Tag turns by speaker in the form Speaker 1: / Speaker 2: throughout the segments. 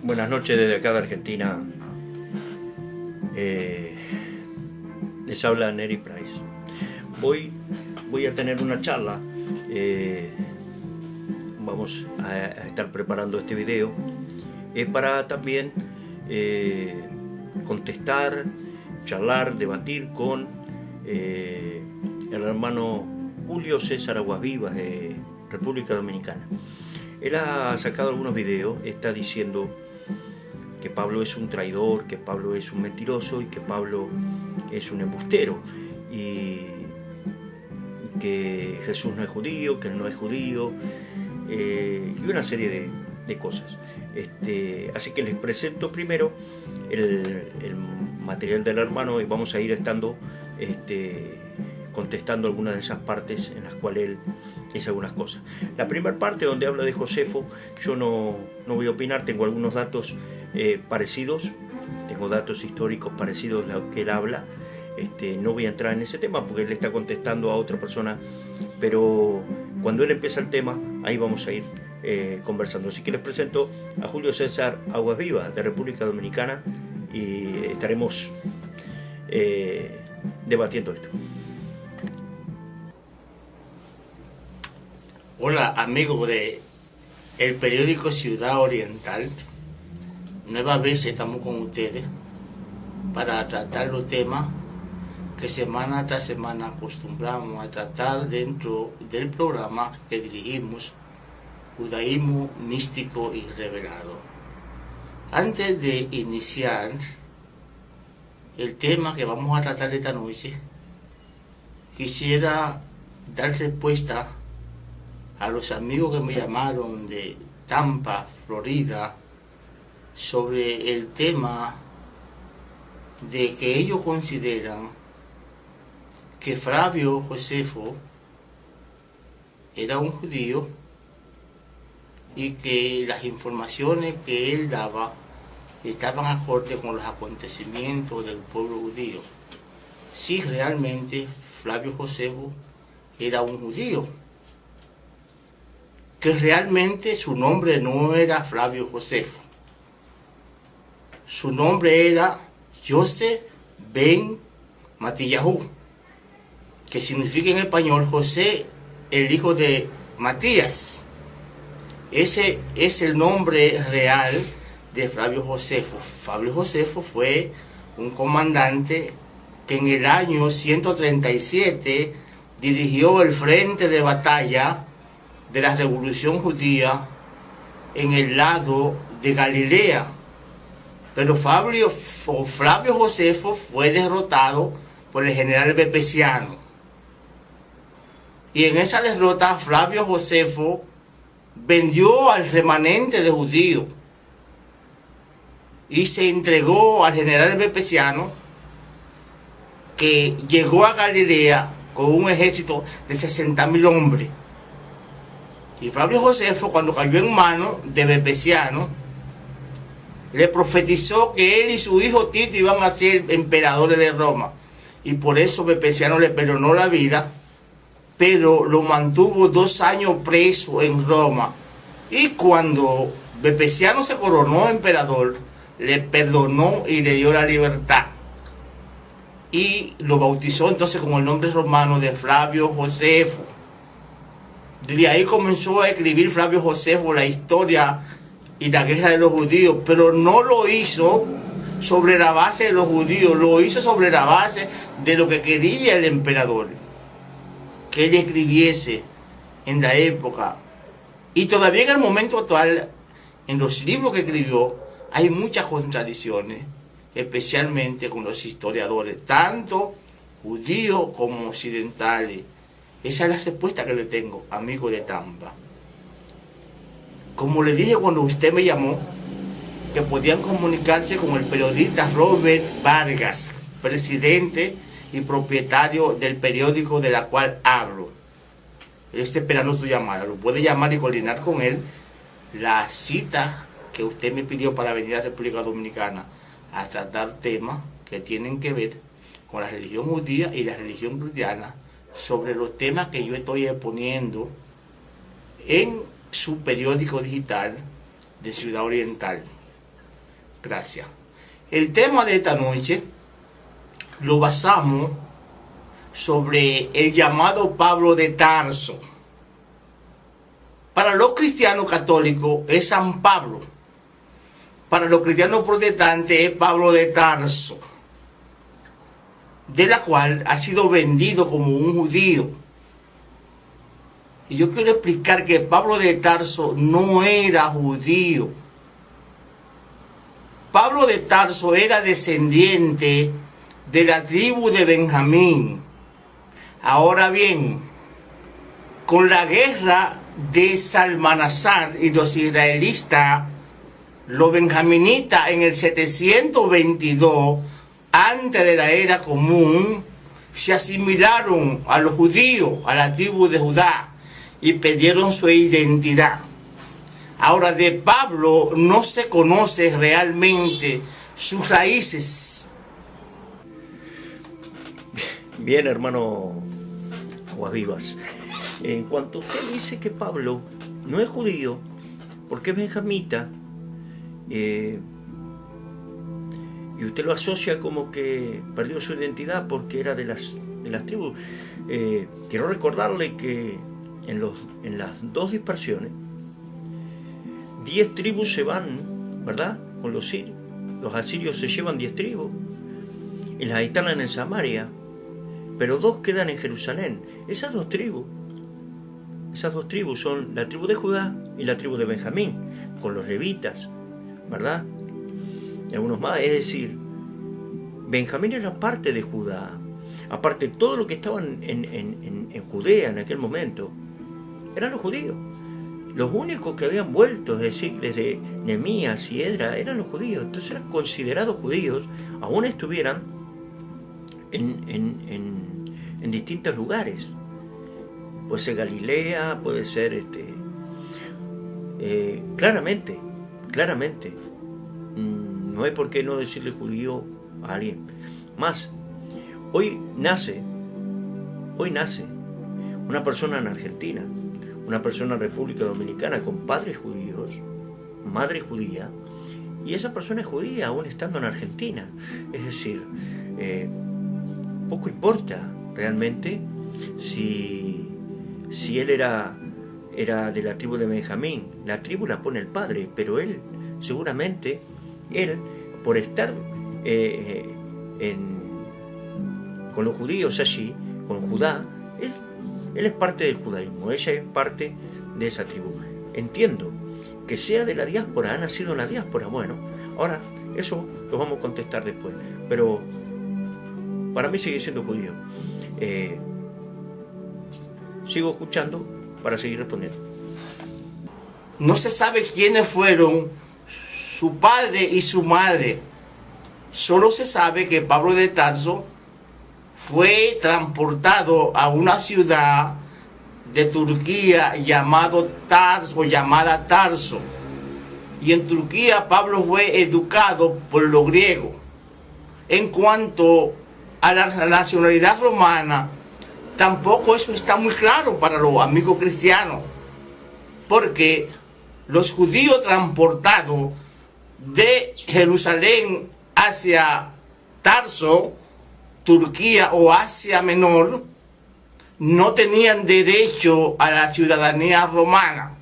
Speaker 1: Buenas noches desde acá de Argentina. Les habla Neri Price. Hoy voy a tener una charla. Vamos a estar preparando este video para también contestar, charlar, debatir con el hermano Julio César Aguasvivas de República Dominicana. Él ha sacado algunos videos, está diciendo que Pablo es un traidor, que Pablo es un mentiroso y que Pablo es un embustero y que Jesús no es judío, que él no es judío y una serie de cosas. Así que les presento primero el material del hermano y vamos a ir estando contestando algunas de esas partes en las cuales él dice algunas cosas. La primera parte donde habla de Josefo, yo no voy a opinar, tengo algunos datos parecidos, tengo datos históricos parecidos a lo que él habla. No voy a entrar en ese tema porque él le está contestando a otra persona, pero cuando él empieza el tema, ahí vamos a ir conversando. Así que les presento a Julio César Aguasvivas de República Dominicana y estaremos debatiendo esto.
Speaker 2: Hola amigos de el periódico Ciudad Oriental. Nueva vez estamos con ustedes para tratar los temas que semana tras semana acostumbramos a tratar dentro del programa que dirigimos, Judaísmo Místico y Revelado. Antes de iniciar el tema que vamos a tratar esta noche, quisiera dar respuesta a los amigos que me llamaron de Tampa, Florida, sobre el tema de que ellos consideran que Flavio Josefo era un judío y que las informaciones que él daba estaban acorde con los acontecimientos del pueblo judío. Si realmente Flavio Josefo era un judío, que realmente su nombre no era Flavio Josefo, su nombre era José ben Matillahu, que significa en español José, el hijo de Matías. Ese es el nombre real de Flavio Josefo. Flavio Josefo fue un comandante que en el año 137 dirigió el frente de batalla de la revolución judía en el lado de Galilea. Pero Flavio Josefo fue derrotado por el general Vespasiano. Y en esa derrota Flavio Josefo vendió al remanente de judíos y se entregó al general Vespasiano, que llegó a Galilea con un ejército de 60.000 hombres. Y Flavio Josefo, cuando cayó en manos de Vespasiano, le profetizó que él y su hijo Tito iban a ser emperadores de Roma. Y por eso Vespasiano le perdonó la vida, pero lo mantuvo 2 años preso en Roma. Y cuando Vespasiano se coronó emperador, le perdonó y le dio la libertad. Y lo bautizó entonces con el nombre romano de Flavio Josefo. Desde ahí comenzó a escribir Flavio Josefo la historia y la guerra de los judíos, pero no lo hizo sobre la base de los judíos, lo hizo sobre la base de lo que quería el emperador, que él escribiese en la época. Y todavía en el momento actual, en los libros que escribió, hay muchas contradicciones, especialmente con los historiadores, tanto judíos como occidentales. Esa es la respuesta que le tengo, amigo de Tampa. Como le dije cuando usted me llamó, que podían comunicarse con el periodista Robert Vargas, presidente y propietario del periódico de la cual hablo. Él está esperando su llamada. Lo puede llamar y coordinar con él la cita que usted me pidió para venir a la República Dominicana a tratar temas que tienen que ver con la religión judía y la religión cristiana, sobre los temas que yo estoy exponiendo en su periódico digital de Ciudad Oriental. Gracias. El tema de esta noche lo basamos sobre el llamado Pablo de Tarso. Para los cristianos católicos es San Pablo. Para los cristianos protestantes es Pablo de Tarso, de la cual ha sido vendido como un judío. Y yo quiero explicar que Pablo de Tarso no era judío. Pablo de Tarso era descendiente de la tribu de Benjamín. Ahora bien, con la guerra de Salmanasar y los israelitas, los benjaminitas en el 722, antes de la era común, se asimilaron a los judíos, a la tribu de Judá, y perdieron su identidad. Ahora, de Pablo no se conoce realmente sus raíces.
Speaker 1: Bien, hermano Aguas Vivas. En cuanto usted dice que Pablo no es judío, porque es benjamita, y usted lo asocia como que perdió su identidad porque era de las tribus. Quiero recordarle que en las dos dispersiones, 10 tribus se van, ¿verdad? Con los sirios. Los asirios se llevan 10 tribus y las instalan en Samaria, pero 2 quedan en Jerusalén. Esas dos tribus son la tribu de Judá y la tribu de Benjamín, con los levitas, ¿verdad? Y algunos más. Es decir, Benjamín era parte de Judá. Aparte, todo lo que estaban en Judea en aquel momento eran los judíos. Los únicos que habían vuelto, es decir, desde Nehemías y Esdras, eran los judíos. Entonces eran considerados judíos, aún estuvieran en distintos lugares. Puede ser Galilea, puede ser claramente, no hay por qué no decirle judío a alguien. Más, hoy nace una persona en Argentina, una persona en República Dominicana con padres judíos, madre judía, y esa persona es judía aún estando en Argentina. Es decir, poco importa realmente si él era de la tribu de Benjamín. La tribu la pone el padre, pero él, seguramente, por estar con los judíos allí, con Judá, él es parte del judaísmo, ella es parte de esa tribu. Entiendo que sea de la diáspora, ha nacido en la diáspora. Bueno, ahora eso lo vamos a contestar después, pero para mí sigue siendo judío. Sigo escuchando para seguir respondiendo.
Speaker 2: No se sabe quiénes fueron su padre y su madre. Solo se sabe que Pablo de Tarso fue transportado a una ciudad de Turquía llamada Tarso. Y en Turquía Pablo fue educado por los griegos. En cuanto a la nacionalidad romana, tampoco eso está muy claro para los amigos cristianos, porque los judíos transportados de Jerusalén hacia Tarso, Turquía o Asia Menor, no tenían derecho a la ciudadanía romana.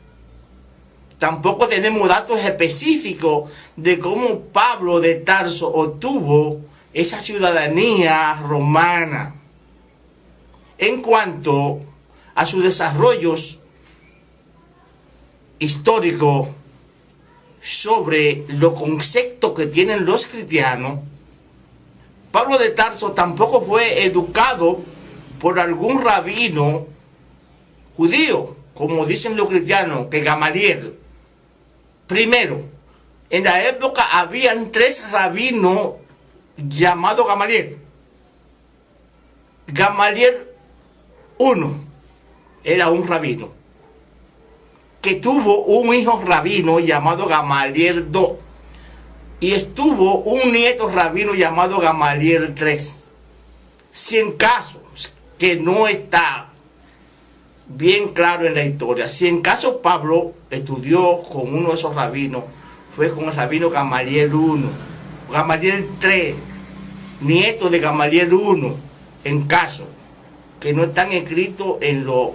Speaker 2: Tampoco tenemos datos específicos de cómo Pablo de Tarso obtuvo esa ciudadanía romana. En cuanto a sus desarrollos históricos sobre los conceptos que tienen los cristianos, Pablo de Tarso tampoco fue educado por algún rabino judío, como dicen los cristianos, que Gamaliel. Primero, en la época habían 3 rabinos llamados Gamaliel. Gamaliel I era un rabino que tuvo un hijo rabino llamado Gamaliel II, y estuvo un nieto rabino llamado Gamaliel III. Si en caso que no está bien claro en la historia, si en caso Pablo estudió con uno de esos rabinos, fue con el rabino Gamaliel I, Gamaliel III, nieto de Gamaliel I, en casos que no están escritos en los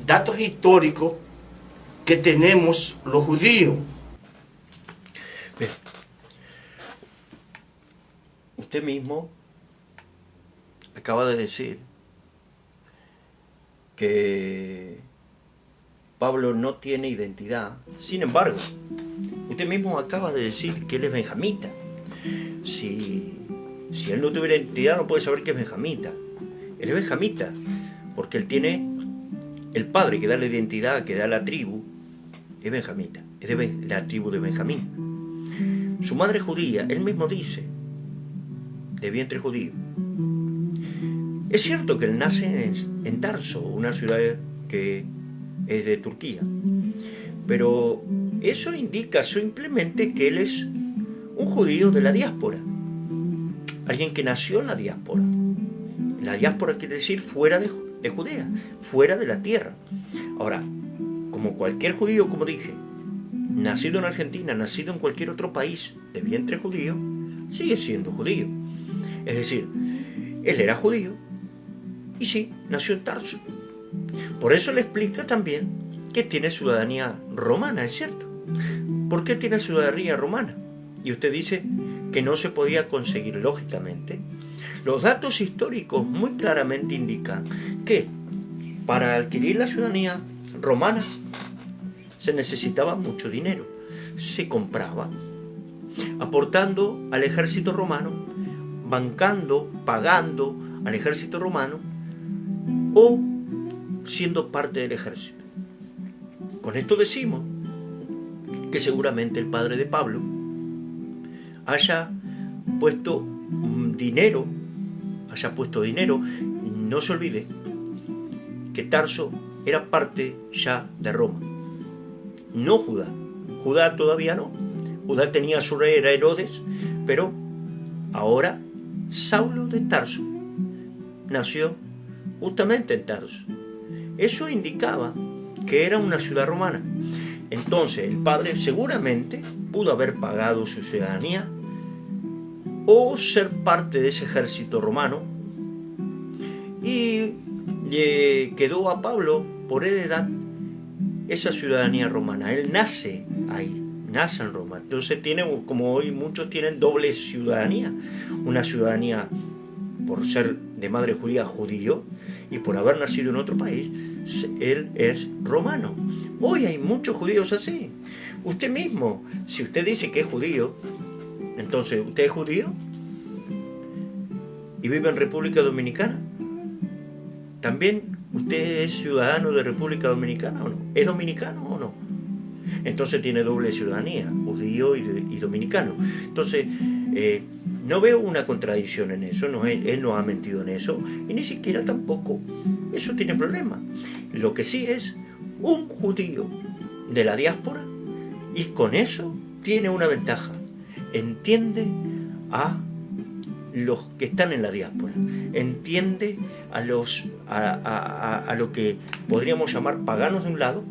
Speaker 2: datos históricos que tenemos los judíos.
Speaker 1: Bien. Usted mismo acaba de decir que Pablo no tiene identidad. Sin embargo, usted mismo acaba de decir que él es benjamita. Si él no tuviera identidad, no puede saber que es benjamita. Él es benjamita porque él tiene el padre que da la identidad, que da la tribu, es benjamita, es de la tribu de Benjamín. Su madre judía, él mismo dice, de vientre judío. Es cierto que él nace en Tarso, una ciudad que es de Turquía, pero eso indica simplemente que él es un judío de la diáspora, alguien que nació en la diáspora. La diáspora quiere decir fuera de Judea, fuera de la tierra. Ahora, como cualquier judío, como dije, nacido en Argentina, nacido en cualquier otro país de vientre judío, sigue siendo judío. Es decir, él era judío y sí, nació en Tarso. Por eso le explica también que tiene ciudadanía romana, ¿es cierto? ¿Por qué tiene ciudadanía romana? Y usted dice que no se podía conseguir, lógicamente. Los datos históricos muy claramente indican que para adquirir la ciudadanía romana se necesitaba mucho dinero. Se compraba aportando al ejército romano, bancando, pagando al ejército romano o siendo parte del ejército. Con esto decimos que seguramente el padre de Pablo haya puesto dinero. No se olvide que Tarso era parte ya de Roma, no Judá. Judá todavía no. Judá tenía su rey, era Herodes, pero ahora Saulo de Tarso nació justamente en Tarso. Eso indicaba que era una ciudad romana. Entonces el padre seguramente pudo haber pagado su ciudadanía o ser parte de ese ejército romano, y le quedó a Pablo por heredad esa ciudadanía romana. Él nace ahí, nace en Roma. Entonces tiene, como hoy muchos tienen, doble ciudadanía. Una ciudadanía por ser de madre judía, judío, y por haber nacido en otro país, él es romano. Hoy hay muchos judíos así. Usted mismo, si usted dice que es judío, entonces, ¿usted es judío? ¿Y vive en República Dominicana? ¿También usted es ciudadano de República Dominicana o no? ¿Es dominicano o no? Entonces tiene doble ciudadanía, judío y dominicano. Entonces, no veo una contradicción en eso, él no ha mentido en eso, y ni siquiera tampoco eso tiene problema. Lo que sí es un judío de la diáspora, y con eso tiene una ventaja. Entiende a los que están en la diáspora, entiende a lo que podríamos llamar paganos de un lado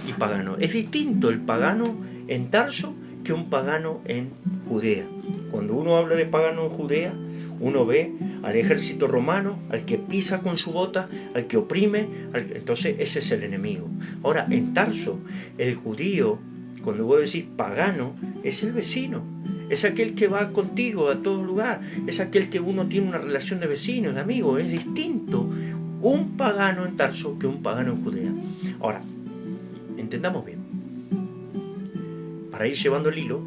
Speaker 1: y paganos. Es distinto el pagano en Tarso que un pagano en Judea. Cuando uno habla de pagano en Judea, uno ve al ejército romano, al que pisa con su bota, al que oprime, entonces ese es el enemigo. Ahora, en Tarso, el judío, cuando voy a decir pagano, es el vecino, es aquel que va contigo a todo lugar, es aquel que uno tiene una relación de vecino, de amigo. Es distinto un pagano en Tarso que un pagano en Judea. Ahora, entendamos bien, para ir llevando el hilo,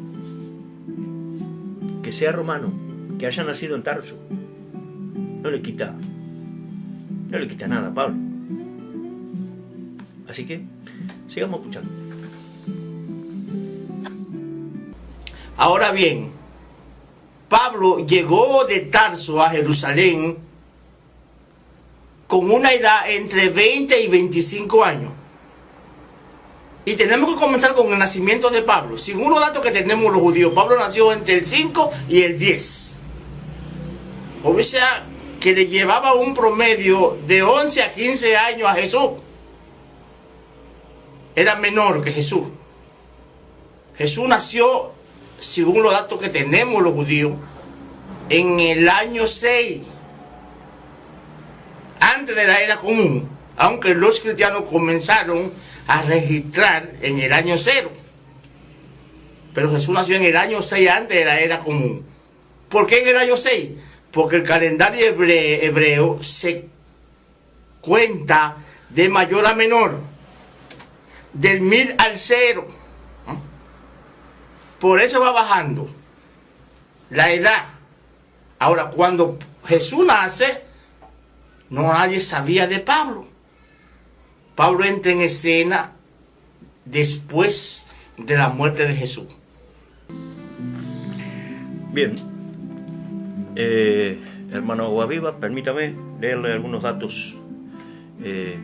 Speaker 1: que sea romano, que haya nacido en Tarso, no le quita nada a Pablo. Así que sigamos escuchando.
Speaker 2: Ahora bien, Pablo llegó de Tarso a Jerusalén con una edad entre 20 y 25 años. Y tenemos que comenzar con el nacimiento de Pablo. Según los datos que tenemos los judíos, Pablo nació entre el 5 y el 10. O sea, que le llevaba un promedio de 11 a 15 años a Jesús. Era menor que Jesús. Jesús nació, según los datos que tenemos los judíos, en el año 6, antes de la era común, aunque los cristianos comenzaron a registrar en el año 0. Pero Jesús nació en el año 6 antes de la era común. ¿Por qué en el año 6? Porque el calendario hebreo se cuenta de mayor a menor, del 1000 al 0. Por eso va bajando la edad. Ahora, cuando Jesús nace, no nadie sabía de Pablo. Pablo entra en escena después de la muerte de Jesús.
Speaker 1: Bien, hermano Aguaviva, permítame leerle algunos datos de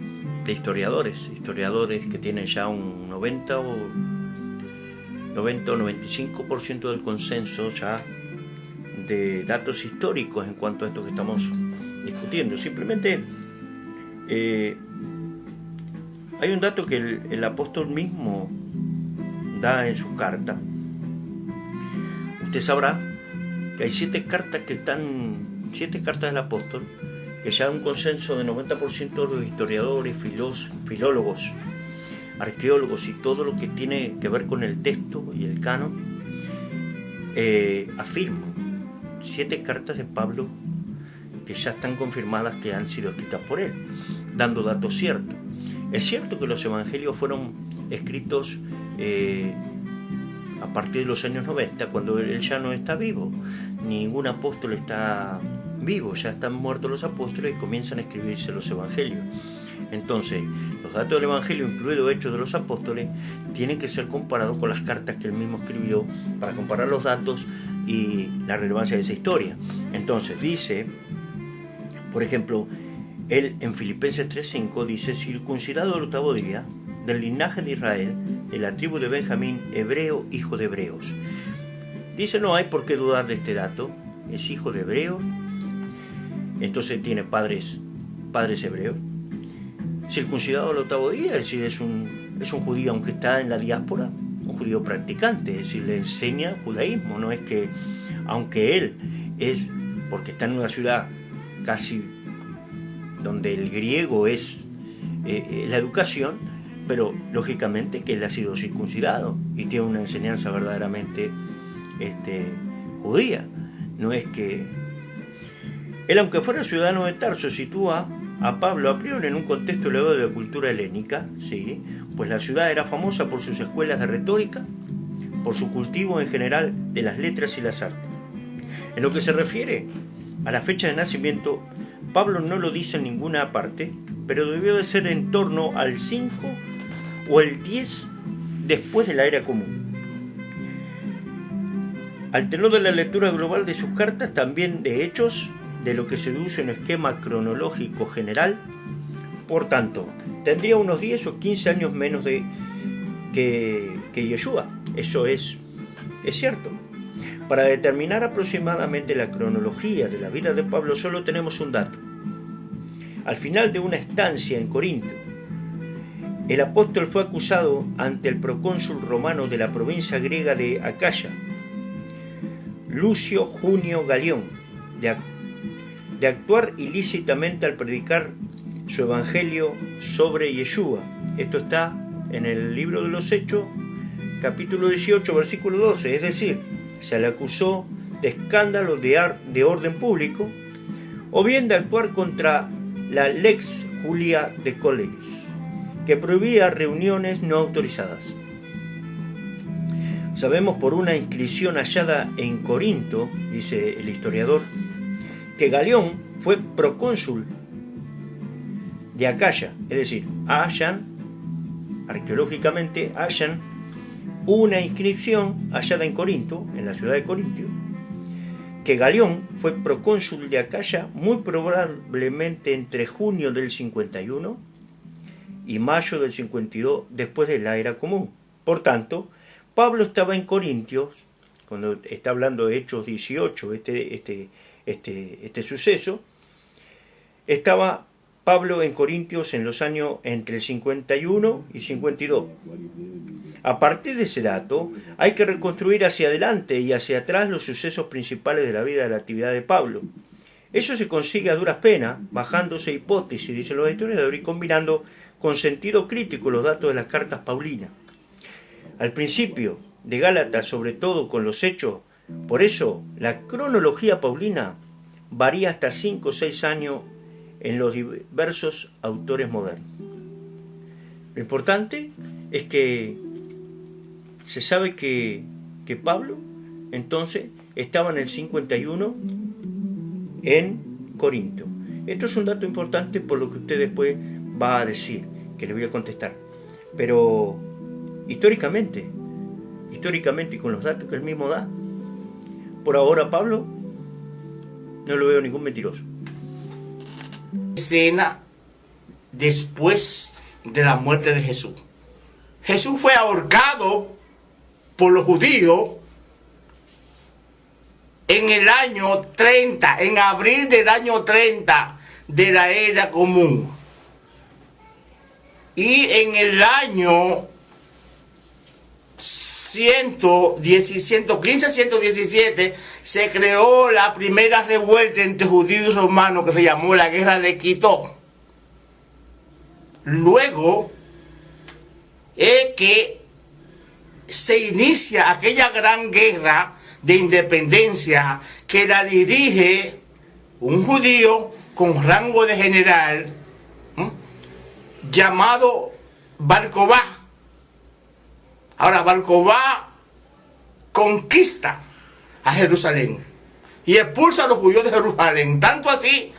Speaker 1: historiadores que tienen ya un 90 o 95% del consenso ya de datos históricos en cuanto a esto que estamos discutiendo. Simplemente hay un dato que el apóstol mismo da en su carta. Usted sabrá que hay 7 cartas del apóstol, que ya un consenso de 90% de los historiadores, filólogos, arqueólogos y todo lo que tiene que ver con el texto y el canon, afirman 7 cartas de Pablo que ya están confirmadas que han sido escritas por él, dando datos ciertos. Es cierto que los evangelios fueron escritos a partir de los años 90, cuando él ya no está vivo, ningún apóstol está vivo, ya están muertos los apóstoles y comienzan a escribirse los evangelios. Entonces, los datos del evangelio, incluidos Hechos de los Apóstoles, tienen que ser comparados con las cartas que él mismo escribió para comparar los datos y la relevancia de esa historia. Entonces dice, por ejemplo, él en Filipenses 3:5 dice: circuncidado el 8º día, del linaje de Israel, de la tribu de Benjamín, hebreo, hijo de hebreos. Dice, no hay por qué dudar de este dato, es hijo de hebreos, entonces tiene padres hebreos. Circuncidado al 8º día, es decir, es un judío, aunque está en la diáspora, un judío practicante, es decir, le enseña judaísmo. No es que, aunque él es, porque está en una ciudad casi donde el griego es la educación, pero lógicamente que él ha sido circuncidado y tiene una enseñanza verdaderamente judía. No es que él, aunque fuera ciudadano de Tarso, sitúa a Pablo a priori en un contexto elevado de la cultura helénica, ¿sí? Pues la ciudad era famosa por sus escuelas de retórica, por su cultivo en general de las letras y las artes. En lo que se refiere a la fecha de nacimiento, Pablo no lo dice en ninguna parte, pero debió de ser en torno al 5 o el 10 después de la era común. Al tenor de la lectura global de sus cartas, también de Hechos, de lo que se deduce un esquema cronológico general, por tanto, tendría unos 10 o 15 años menos que Yeshua. Eso es cierto. Para determinar aproximadamente la cronología de la vida de Pablo solo tenemos un dato. Al final de una estancia en Corinto, el apóstol fue acusado ante el procónsul romano de la provincia griega de Acaya, Lucio Junio Galión, de actuar ilícitamente al predicar su evangelio sobre Yeshua. Esto está en el libro de los Hechos, capítulo 18, versículo 12, es decir, se le acusó de escándalo de orden público, o bien de actuar contra la Lex Julia de Coles, que prohibía reuniones no autorizadas. Sabemos por una inscripción hallada en Corinto, dice el historiador, que Galión fue procónsul de Acaya, es decir, arqueológicamente hallan una inscripción hallada en Corinto, en la ciudad de Corintio, que Galión fue procónsul de Acaya muy probablemente entre junio del 51 y mayo del 52 después de la era común. Por tanto, Pablo estaba en Corintios, cuando está hablando de Hechos 18, este suceso, estaba Pablo en Corintios en los años entre el 51 y 52. A partir de ese dato, hay que reconstruir hacia adelante y hacia atrás los sucesos principales de la vida de la actividad de Pablo. Eso se consigue a duras penas, bajándose hipótesis, dicen los historiadores, y combinando con sentido crítico los datos de las cartas paulinas. Al principio de Gálatas, sobre todo con los hechos, por eso la cronología paulina varía hasta 5 o 6 años en los diversos autores modernos. Lo importante es que se sabe que Pablo entonces estaba en el 51 en Corinto. Esto es un dato importante por lo que usted después va a decir, que le voy a contestar. Pero históricamente y con los datos que él mismo da, por ahora Pablo no lo veo ningún mentiroso.
Speaker 2: Escena después de la muerte de Jesús. Jesús fue ahorcado por los judíos en el año 30, en abril del año 30 de la era común. Y en el año 115-117 se creó la primera revuelta entre judíos y romanos que se llamó la Guerra de Quito. Luego es que se inicia aquella gran guerra de independencia que la dirige un judío con rango de general llamado Bar Kobá. Ahora Bar Kobá conquista a Jerusalén y expulsa a los judíos de Jerusalén, tanto así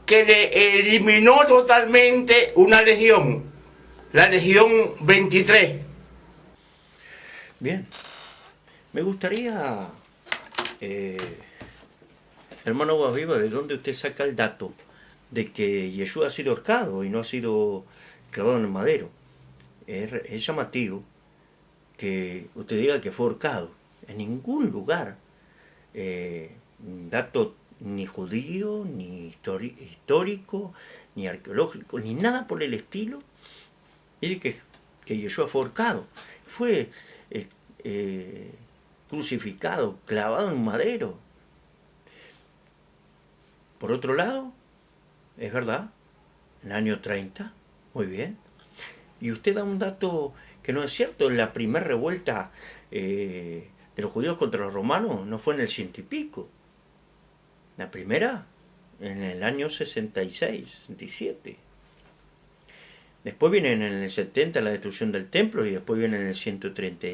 Speaker 2: que le eliminó totalmente una legión, la legión 23.
Speaker 1: Bien, me gustaría, hermano Aguasviva, ¿de dónde usted saca el dato de que Yeshua ha sido ahorcado y no ha sido clavado en el madero? Es llamativo que usted diga que fue ahorcado. En ningún lugar, dato ni judío, ni histórico, ni arqueológico, ni nada por el estilo, dice que Yeshua fue ahorcado. Fue crucificado, clavado en madero. Por otro lado, es verdad, en el año 30, muy bien. Y usted da un dato que no es cierto. La primera revuelta de los judíos contra los romanos no fue en el 100 y pico. La primera en el año 66, 67. Después viene en el 70 la destrucción del templo y después viene en el 130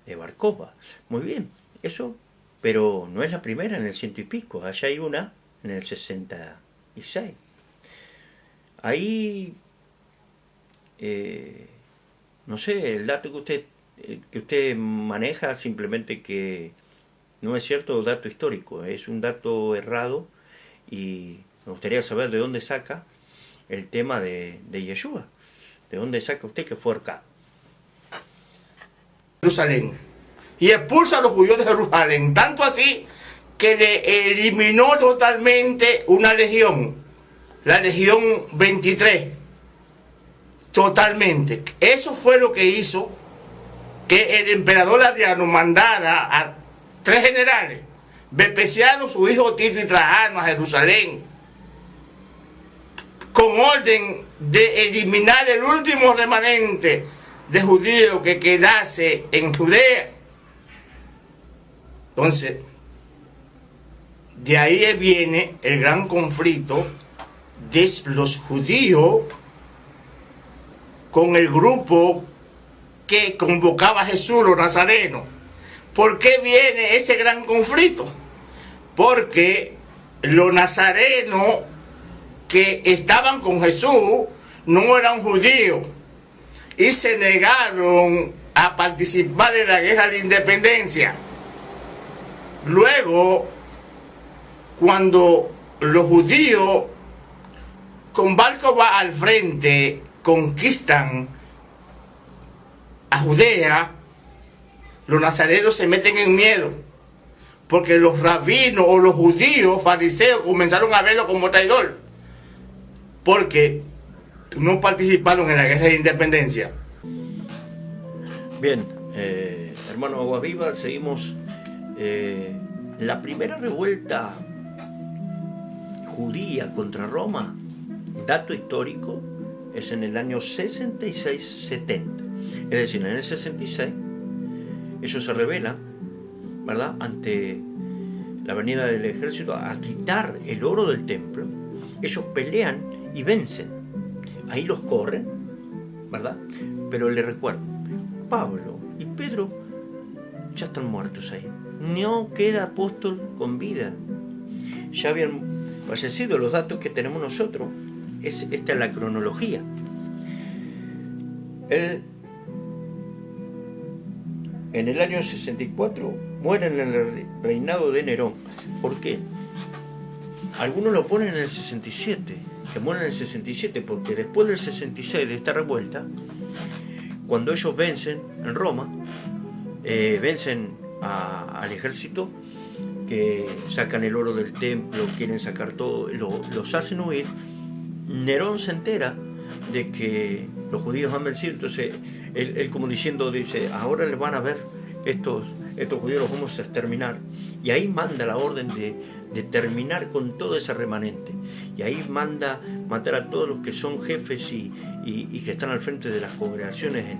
Speaker 1: de Bar Kobá. Muy bien, eso, pero no es la primera en el 100 y pico. Allá hay una en el 66. Ahí, no sé, el dato que usted maneja simplemente que no es cierto dato histórico, es un dato errado y me gustaría saber de dónde saca el tema de Yeshua. ¿De dónde saca usted que fue ahorcado?
Speaker 2: Jerusalén. Y expulsa a los judíos de Jerusalén, tanto así que le eliminó totalmente una legión, la legión 23. Totalmente. Eso fue lo que hizo que el emperador Adriano mandara a 3 generales, Vespasiano, su hijo Tito y Trajano, a Jerusalén, con orden de eliminar el último remanente de judíos que quedase en Judea. Entonces, de ahí viene el gran conflicto de los judíos con el grupo que convocaba a Jesús, los nazarenos. ¿Por qué viene ese gran conflicto? Porque los nazarenos que estaban con Jesús no eran judíos y se negaron a participar en la guerra de independencia. Luego, cuando los judíos con Bar Kobá al frente conquistan a Judea, los nazarenos se meten en miedo, porque los rabinos o los judíos fariseos comenzaron a verlo como traidor, porque no participaron en la guerra de independencia.
Speaker 1: Bien, hermano Aguas Vivas, seguimos. La primera revuelta judía contra Roma, dato histórico, es en el año 66-70. Es decir, en el 66 ellos se rebelan, ¿verdad?, ante la venida del ejército a quitar el oro del templo. Ellos pelean y vencen. Ahí los corren, ¿verdad? Pero les recuerdo, Pablo y Pedro ya están muertos ahí. No queda apóstol con vida. Ya habían fallecido. Los datos que tenemos nosotros, esta es la cronología. En el año 64 muere en el reinado de Nerón. ¿Por qué? Algunos lo ponen en el 67, que mueren en el 67, porque después del 66, de esta revuelta, cuando ellos vencen en Roma, vencen al ejército, que sacan el oro del templo, quieren sacar todo, los hacen huir. Nerón se entera de que los judíos han vencido, entonces él como diciendo, dice, ahora les van a ver, estos judíos los vamos a exterminar, y ahí manda la orden de terminar con todo ese remanente, y ahí manda matar a todos los que son jefes y que están al frente de las congregaciones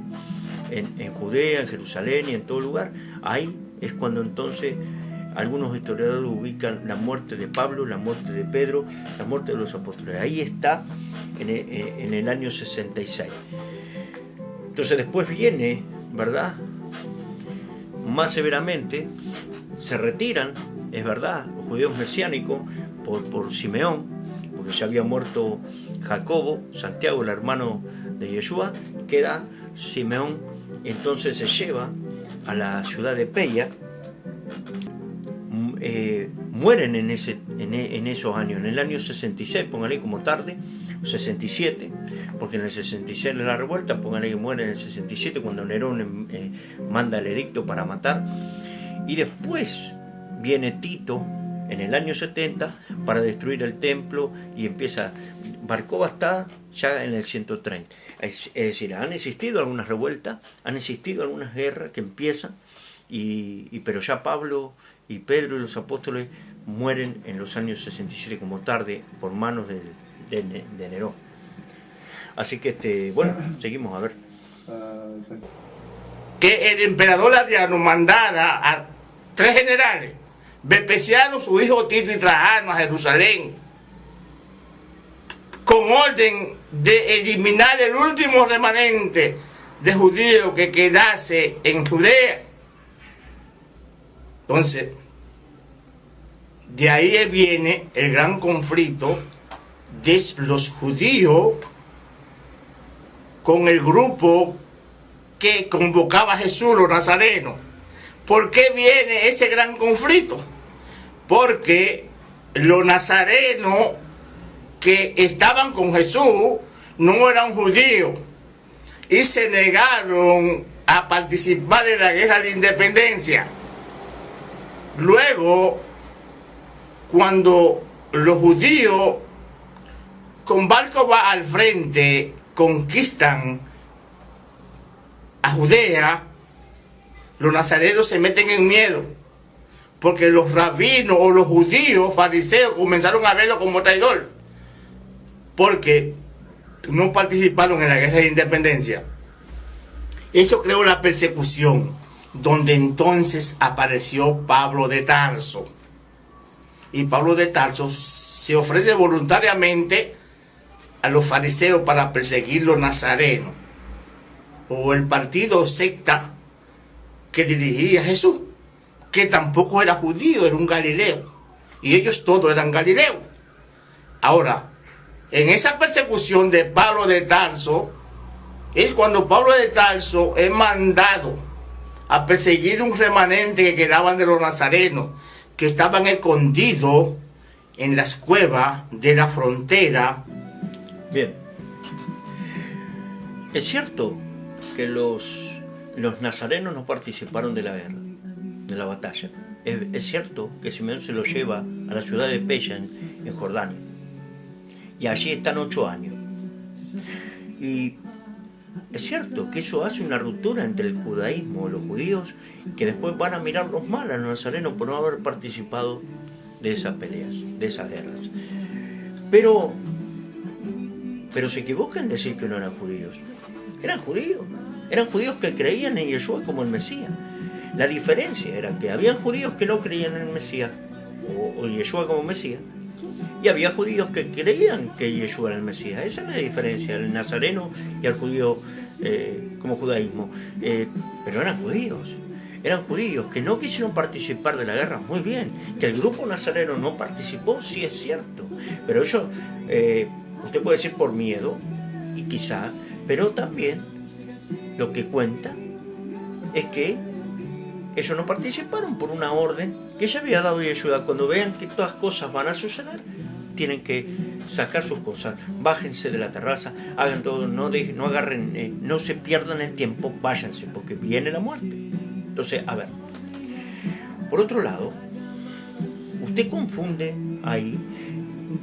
Speaker 1: en Judea, en Jerusalén y en todo lugar. Ahí es cuando entonces algunos historiadores ubican la muerte de Pablo, la muerte de Pedro, la muerte de los apóstoles. Ahí está en el año 66. Entonces después viene, ¿verdad?, más severamente, se retiran, es verdad, los judíos mesiánicos por Simeón, porque ya había muerto Jacobo, Santiago, el hermano de Yeshua, queda Simeón. Entonces se lleva a la ciudad de Peya. Mueren en esos años, en el año 66, póngale como tarde, 67, porque en el 66 es la revuelta, póngale que mueren en el 67 cuando Nerón manda el edicto para matar, y después viene Tito en el año 70 para destruir el templo, y empieza, Bar Kokhba está ya en el 130, es decir, han existido algunas revueltas, han existido algunas guerras que empiezan, pero ya Pablo y Pedro y los apóstoles mueren en los años 67 como tarde por manos de Nerón. Así que bueno, seguimos a ver.
Speaker 2: Que el emperador Adriano mandara a 3 generales, Vespasiano, su hijo Tito y Trajano, a Jerusalén, con orden de eliminar el último remanente de judíos que quedase en Judea. Entonces, de ahí viene el gran conflicto de los judíos con el grupo que convocaba a Jesús, los nazarenos. ¿Por qué viene ese gran conflicto? Porque los nazarenos que estaban con Jesús no eran judíos y se negaron a participar en la guerra de independencia. Luego, cuando los judíos con Bar Kokhba al frente conquistan a Judea, los nazarenos se meten en miedo, porque los rabinos o los judíos fariseos comenzaron a verlo como traidor, porque no participaron en la guerra de independencia. Eso creó la persecución, donde entonces apareció Pablo de Tarso. Y Pablo de Tarso se ofrece voluntariamente a los fariseos para perseguir los nazarenos, o el partido secta que dirigía Jesús, que tampoco era judío, era un galileo, y ellos todos eran galileos. Ahora, en esa persecución de Pablo de Tarso, es cuando Pablo de Tarso es mandado a perseguir un remanente que quedaban de los nazarenos, que estaban escondidos en las cuevas de la frontera.
Speaker 1: Bien, es cierto que los nazarenos no participaron de la guerra, de la batalla. Es cierto que Simeón se lo lleva a la ciudad de Peya, en Jordania, y allí están 8 años. Y es cierto que eso hace una ruptura entre el judaísmo y los judíos, que después van a mirarlos mal a los nazarenos por no haber participado de esas peleas, de esas guerras. Pero se equivocan en decir que no eran judíos. Eran judíos que creían en Yeshua como el Mesías. La diferencia era que habían judíos que no creían en el Mesías, o Yeshua como Mesías, y había judíos que creían que Yeshua era el Mesías. Esa es la diferencia, el nazareno y el judío como judaísmo. Pero eran judíos que no quisieron participar de la guerra. Muy bien, que el grupo nazareno no participó, sí es cierto, pero ellos, usted puede decir por miedo, y quizá, pero también lo que cuenta es que ellos no participaron por una orden que ya había dado Yeshua. Cuando vean que todas cosas van a suceder, tienen que sacar sus cosas, bájense de la terraza, hagan todo, no agarren, no se pierdan el tiempo, váyanse, porque viene la muerte. Entonces, a ver, por otro lado, usted confunde ahí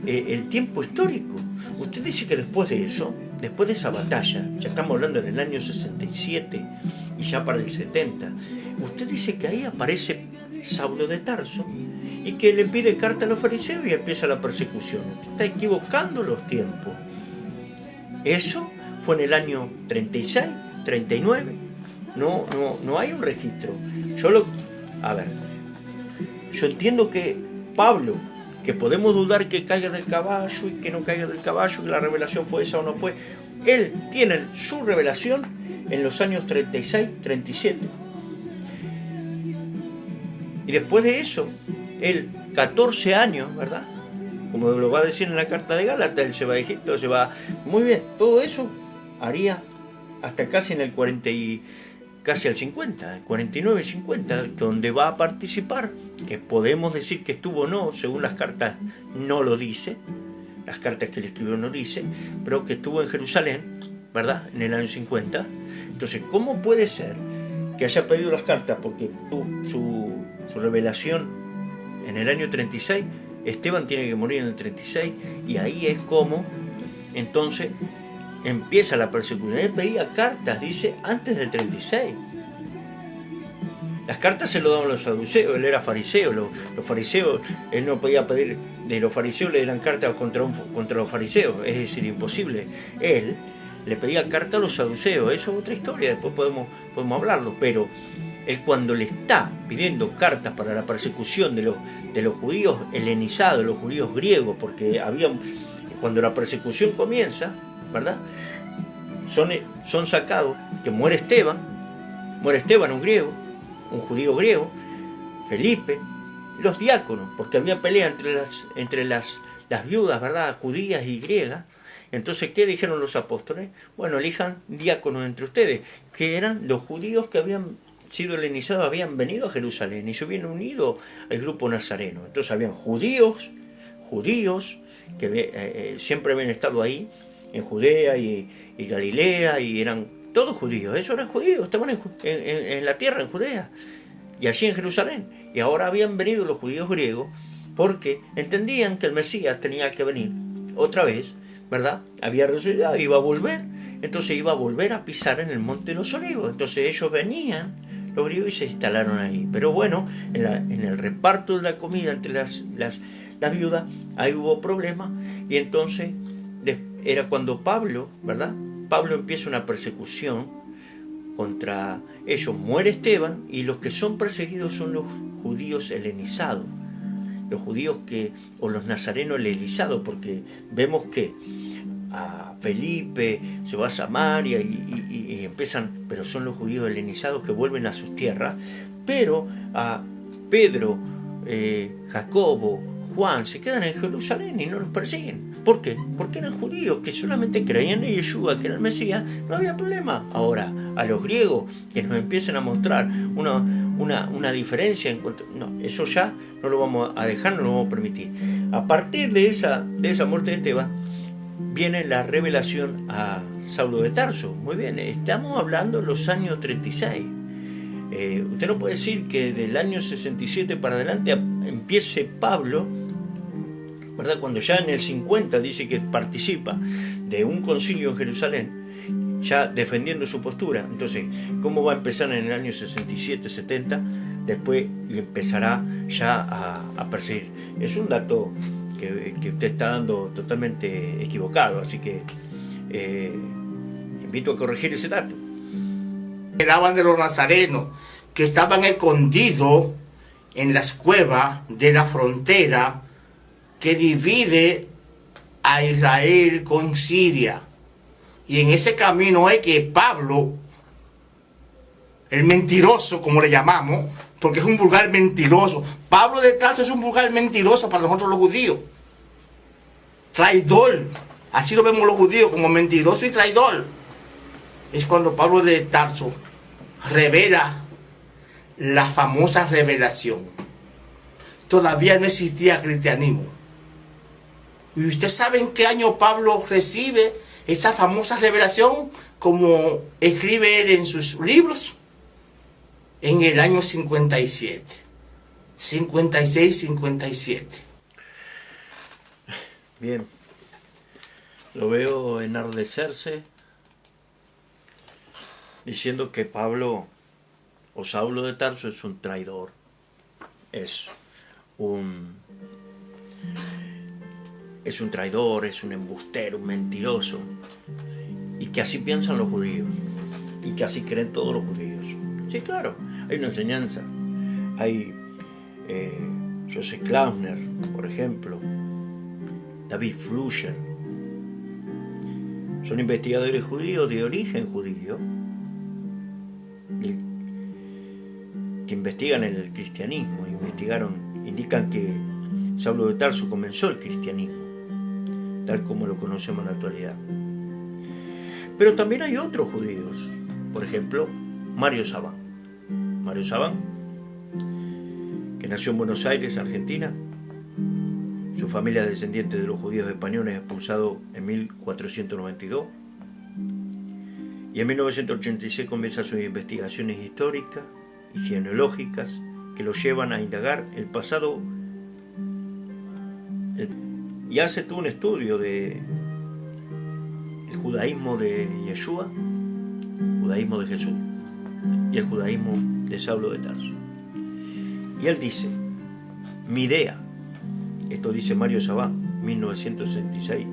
Speaker 1: el tiempo histórico. Usted dice que después de eso, después de esa batalla, ya estamos hablando en el año 67 y ya para el 70, usted dice que ahí aparece Saulo de Tarso y que le pide carta a los fariseos y empieza la persecución. Usted está equivocando los tiempos. Eso fue en el año 36, 39. No hay un registro. Yo entiendo que Pablo, que podemos dudar que caiga del caballo y que no caiga del caballo, que la revelación fue esa o no fue, él tiene su revelación en los años 36, 37. Y después de eso, él, 14 años, ¿verdad? Como lo va a decir en la carta de Gálatas, él se va a Egipto, se va... Muy bien, todo eso haría hasta casi en el 40 y casi al 50, el 49 y 50, donde va a participar, que podemos decir que estuvo o no, según las cartas no lo dice, las cartas que le escribió no dice, pero que estuvo en Jerusalén, ¿verdad? En el año 50. Entonces, ¿cómo puede ser que haya pedido las cartas? Porque su revelación en el año 36, Esteban tiene que morir en el 36, y ahí es como entonces empieza la persecución. Él pedía cartas, dice, antes del 36. Las cartas se lo daban los saduceos, él era fariseo, los fariseos, él no podía pedir, de los fariseos le dieran cartas contra los fariseos, es decir, imposible. Él le pedía carta a los saduceos, eso es otra historia, después podemos hablarlo, pero él cuando le está pidiendo cartas para la persecución de los judíos helenizados, los judíos griegos, porque cuando la persecución comienza, ¿verdad? Son sacados, que muere Esteban, un griego, un judío griego, Felipe, los diáconos, porque había pelea entre las viudas, ¿verdad?, judías y griegas. Entonces, ¿qué dijeron los apóstoles? Bueno, elijan diáconos entre ustedes, que eran los judíos que habían sido helenizados, habían venido a Jerusalén y se habían unido al grupo nazareno. Entonces habían judíos que siempre habían estado ahí, en Judea y Galilea, y eran todos judíos, esos eran judíos, estaban en la tierra, en Judea, y allí en Jerusalén. Y ahora habían venido los judíos griegos porque entendían que el Mesías tenía que venir otra vez, ¿verdad? Había resucitado, iba a volver, entonces iba a volver a pisar en el Monte de los Olivos. Entonces ellos venían, los griegos, y se instalaron ahí. Pero bueno, en el reparto de la comida entre las viudas, ahí hubo problemas, y entonces era cuando Pablo, ¿verdad? Pablo empieza una persecución contra ellos. Muere Esteban, y los que son perseguidos son los judíos helenizados, los judíos o los nazarenos helenizados, porque vemos que a Felipe se va a Samaria y empiezan, pero son los judíos helenizados que vuelven a sus tierras, pero a Pedro, Jacobo, Juan se quedan en Jerusalén y no los persiguen. ¿Por qué? Porque eran judíos que solamente creían en Yeshua, que era el Mesías, no había problema. Ahora, a los griegos que nos empiezan a mostrar una diferencia en cuanto... No, eso ya no lo vamos a dejar, no lo vamos a permitir. A partir de esa muerte de Esteban, viene la revelación a Saulo de Tarso. Muy bien, estamos hablando de los años 36. Usted no puede decir que del año 67 para adelante empiece Pablo, ¿verdad? Cuando ya en el 50 dice que participa de un concilio en Jerusalén, ya defendiendo su postura. Entonces, ¿cómo va a empezar en el año 67, 70? Después empezará ya a perseguir. Es un dato que usted está dando totalmente equivocado, así que invito a corregir ese dato.
Speaker 2: Eran de los nazarenos que estaban escondidos en las cuevas de la frontera que divide a Israel con Siria. Y en ese camino es que Pablo, el mentiroso, como le llamamos, porque es un vulgar mentiroso. Pablo de Tarso es un vulgar mentiroso para nosotros los judíos. Traidor. Así lo vemos los judíos, como mentiroso y traidor. Es cuando Pablo de Tarso revela la famosa revelación. Todavía no existía cristianismo. ¿Y usted sabe en qué año Pablo recibe esa famosa revelación, como escribe él en sus libros? En el año 57. 56, 57.
Speaker 1: Bien. Lo veo enardecerse diciendo que Pablo o Saulo de Tarso es un traidor. Es un traidor, es un embustero, un mentiroso. Y que así piensan los judíos. Y que así creen todos los judíos. Sí, claro, hay una enseñanza. Hay Joseph Klausner, por ejemplo, David Flusher. Son investigadores judíos de origen judío que investigan el cristianismo. Indican que Saulo de Tarso comenzó el cristianismo, tal como lo conocemos en la actualidad. Pero también hay otros judíos, por ejemplo, Mario Sabán. Mario Sabán, que nació en Buenos Aires, Argentina. Su familia es descendiente de los judíos españoles expulsados en 1492. Y en 1986 comienza sus investigaciones históricas y genealógicas que lo llevan a indagar el pasado. Y hace todo un estudio del judaísmo de Yeshua, judaísmo de Jesús, y el judaísmo de Saulo de Tarso. Y él dice, mi idea, esto dice Mario Sabán, 1966,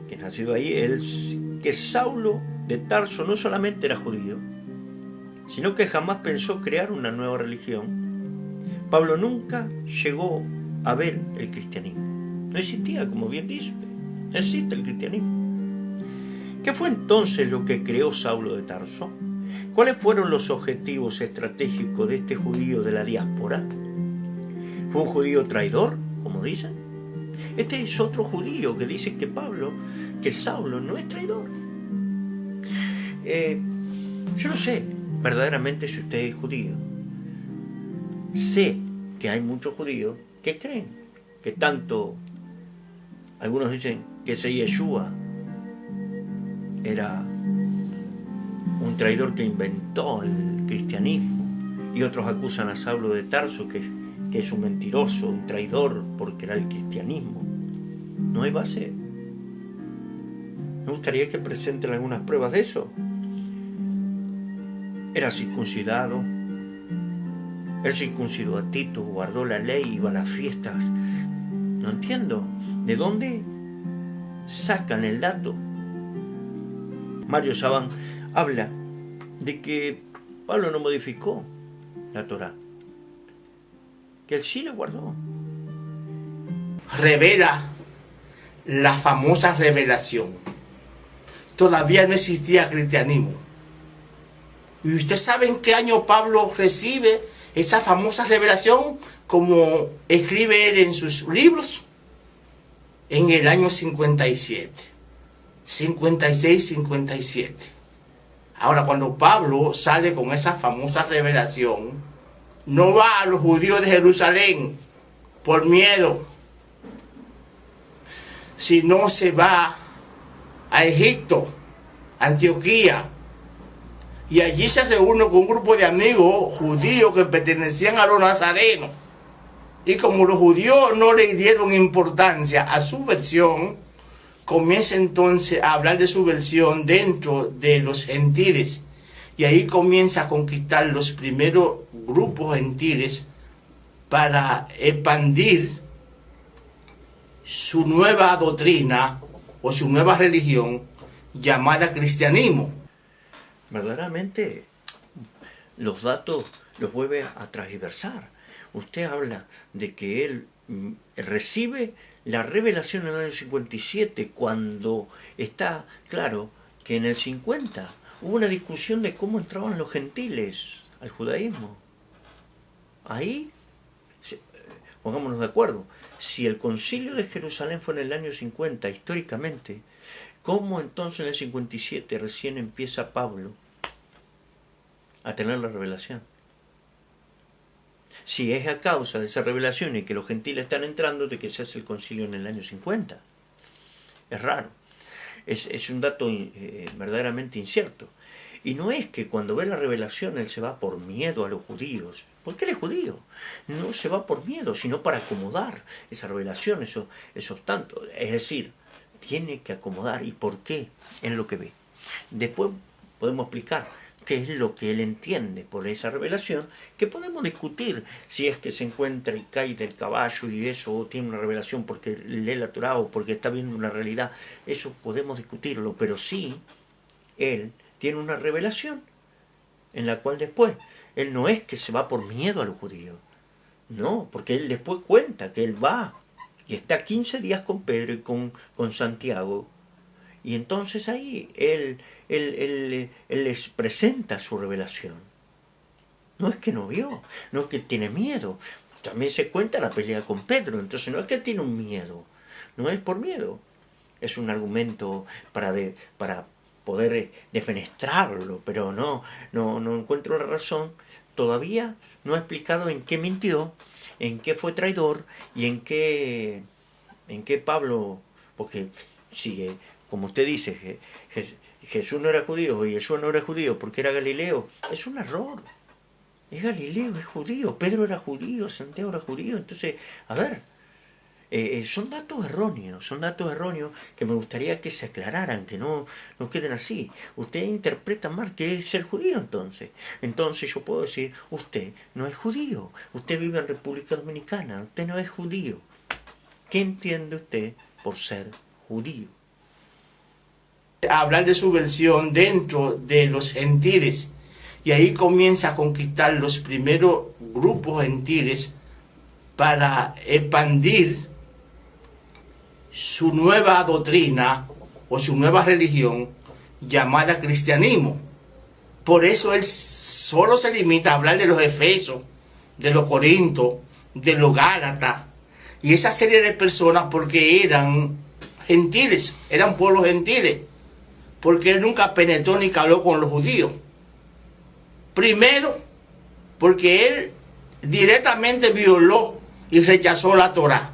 Speaker 1: que nacido ahí, que Saulo de Tarso no solamente era judío, sino que jamás pensó crear una nueva religión. Pablo nunca llegó a ver el cristianismo. No existía, como bien dice, no existe el cristianismo. ¿Qué fue entonces lo que creó Saulo de Tarso? ¿Cuáles fueron los objetivos estratégicos de este judío de la diáspora? ¿Fue un judío traidor, como dicen? Este es otro judío que dice que Saulo no es traidor. Yo no sé verdaderamente si usted es judío. Sé que hay muchos judíos que creen que tanto, algunos dicen que ese Yeshua era un traidor que inventó el cristianismo, y otros acusan a Saulo de Tarso que es un mentiroso, un traidor, porque era el cristianismo. No hay base. Me gustaría que presenten algunas pruebas de eso. Era circuncidado. Él circuncidó a Tito, guardó la ley, iba a las fiestas. No entiendo. ¿De dónde sacan el dato? Mario Sabán habla de que Pablo no modificó la Torá, que él sí la guardó.
Speaker 2: Revela la famosa revelación. Todavía no existía cristianismo. ¿Y usted sabe en qué año Pablo recibe esa famosa revelación, como escribe él en sus libros? En el año 57. 56, 57. Ahora, cuando Pablo sale con esa famosa revelación, no va a los judíos de Jerusalén por miedo, sino se va a Egipto, Antioquía, y allí se reúne con un grupo de amigos judíos que pertenecían a los nazarenos. Y como los judíos no le dieron importancia a su versión, comienza entonces a hablar de su versión dentro de los gentiles. Y ahí comienza a conquistar los primeros grupos gentiles para expandir su nueva doctrina o su nueva religión llamada cristianismo.
Speaker 1: Verdaderamente, los datos los vuelve a transversar. Usted habla de que él recibe la revelación en el año 57, cuando está claro que en el 50 hubo una discusión de cómo entraban los gentiles al judaísmo. Ahí, pongámonos de acuerdo, si el concilio de Jerusalén fue en el año 50, históricamente, ¿cómo entonces en el 57 recién empieza Pablo a tener la revelación? Si es a causa de esa revelación y que los gentiles están entrando, de que se hace el concilio en el año 50. Es raro. Es un dato verdaderamente incierto. Y no es que cuando ve la revelación él se va por miedo a los judíos. Porque él es judío. No se va por miedo, sino para acomodar esa revelación, esos tantos. Es decir, tiene que acomodar. ¿Y por qué? Es lo que ve. Después podemos explicar qué es lo que él entiende por esa revelación, que podemos discutir si es que se encuentra y cae del caballo y eso tiene una revelación porque lee la Torá o porque está viendo una realidad. Eso podemos discutirlo, pero sí, él tiene una revelación en la cual después, él no es que se va por miedo a los judíos, no, porque él después cuenta que él va y está 15 días con Pedro y con Santiago, y entonces ahí él les presenta su revelación. No es que no vio, no es que tiene miedo. También se cuenta la pelea con Pedro, entonces no es que tiene un miedo, no es por miedo. Es un argumento para poder defenestrarlo, pero no encuentro la razón. Todavía no ha explicado en qué mintió, en qué fue traidor y en qué Pablo, porque sigue, como usted dice, Jesús no era judío y Jesús no era judío porque era Galileo. Es un error. Es Galileo, es judío. Pedro era judío, Santiago era judío. Entonces, a ver, son datos erróneos que me gustaría que se aclararan, que no queden así. Usted interpreta mal qué es ser judío entonces. Entonces yo puedo decir, usted no es judío. Usted vive en República Dominicana. Usted no es judío. ¿Qué entiende usted por ser judío?
Speaker 2: Hablar de su versión dentro de los gentiles, y ahí comienza a conquistar los primeros grupos gentiles para expandir su nueva doctrina o su nueva religión llamada cristianismo. Por eso él solo se limita a hablar de los efesios, de los corintios, de los gálatas y esa serie de personas, porque eran gentiles, eran pueblos gentiles, porque él nunca penetró ni habló con los judíos. Primero, porque él directamente violó y rechazó la Torá,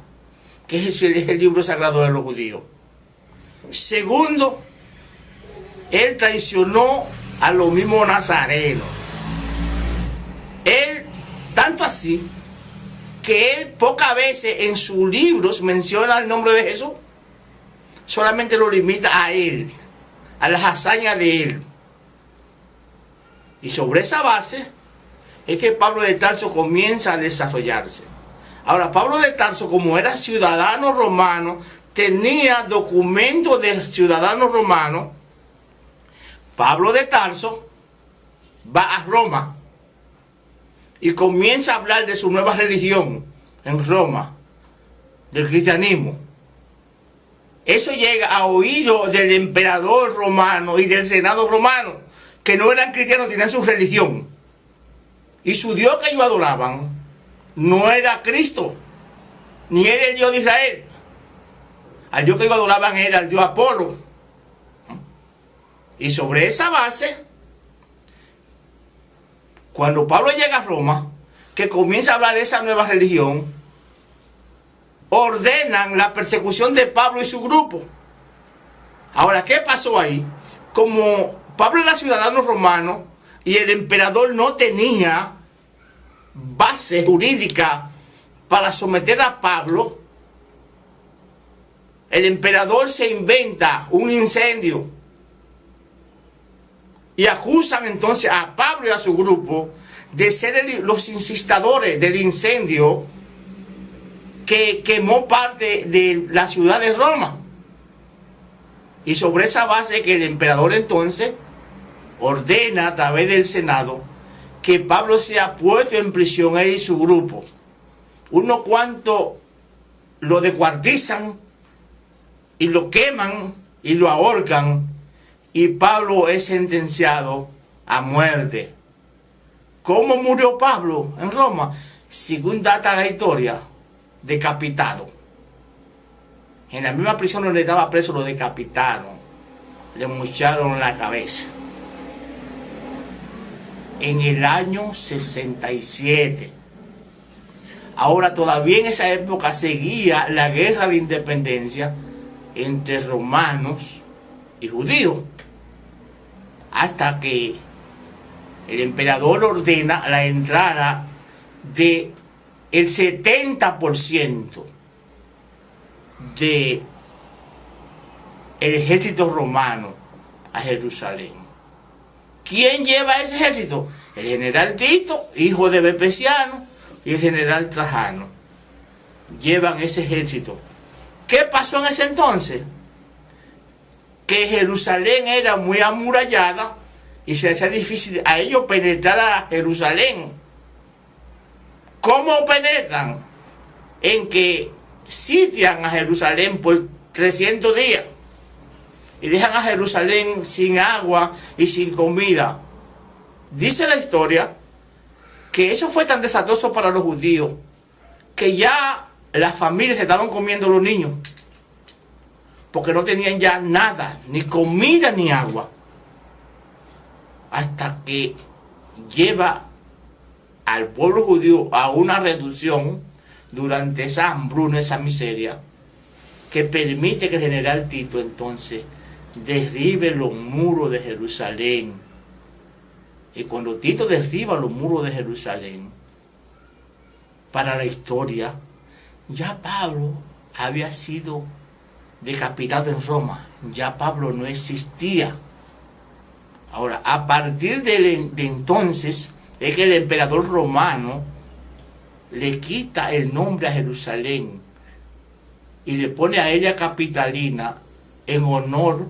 Speaker 2: que es el libro sagrado de los judíos. Segundo, él traicionó a los mismos nazarenos. Él, tanto así, que él pocas veces en sus libros menciona el nombre de Jesús. Solamente lo limita a él, a las hazañas de él. Y sobre esa base es que Pablo de Tarso comienza a desarrollarse. Ahora, Pablo de Tarso, como era ciudadano romano, tenía documentos de ciudadano romano. Pablo de Tarso va a Roma y comienza a hablar de su nueva religión en Roma, del cristianismo. Eso llega a oídos del emperador romano y del senado romano, que no eran cristianos, tenían su religión. Y su Dios que ellos adoraban no era Cristo, ni era el Dios de Israel. Al Dios que ellos adoraban era el Dios Apolo. Y sobre esa base, cuando Pablo llega a Roma, que comienza a hablar de esa nueva religión, ordenan la persecución de Pablo y su grupo. Ahora, ¿qué pasó ahí? Como Pablo era ciudadano romano y el emperador no tenía base jurídica para someter a Pablo, el emperador se inventa un incendio y acusan entonces a Pablo y a su grupo de ser los incitadores del incendio que quemó parte de la ciudad de Roma. Y sobre esa base que el emperador entonces ordena a través del Senado que Pablo sea puesto en prisión, él y su grupo. Unos cuantos lo descuartizan y lo queman y lo ahorcan, y Pablo es sentenciado a muerte. ¿Cómo murió Pablo en Roma? Según data la historia, decapitado. En la misma prisión donde estaba preso lo decapitaron, le mocharon la cabeza. En el año 67. Ahora todavía en esa época seguía la guerra de independencia entre romanos y judíos, hasta que el emperador ordena la entrada de el 70% de el ejército romano a Jerusalén. ¿Quién lleva ese ejército? El general Tito, hijo de Vespasiano, y el general Trajano. Llevan ese ejército. ¿Qué pasó en ese entonces? Que Jerusalén era muy amurallada y se hacía difícil a ellos penetrar a Jerusalén. ¿Cómo penetran? En que sitian a Jerusalén por 300 días y dejan a Jerusalén sin agua y sin comida. Dice la historia que eso fue tan desastroso para los judíos que ya las familias se estaban comiendo los niños porque no tenían ya nada, ni comida ni agua, hasta que lleva al pueblo judío a una reducción durante esa hambruna, esa miseria, que permite que el general Tito entonces derribe los muros de Jerusalén. Y cuando Tito derriba los muros de Jerusalén, para la historia, ya Pablo había sido decapitado en Roma. Ya Pablo no existía. Ahora, a partir de entonces, es que el emperador romano le quita el nombre a Jerusalén y le pone a ella Capitalina en honor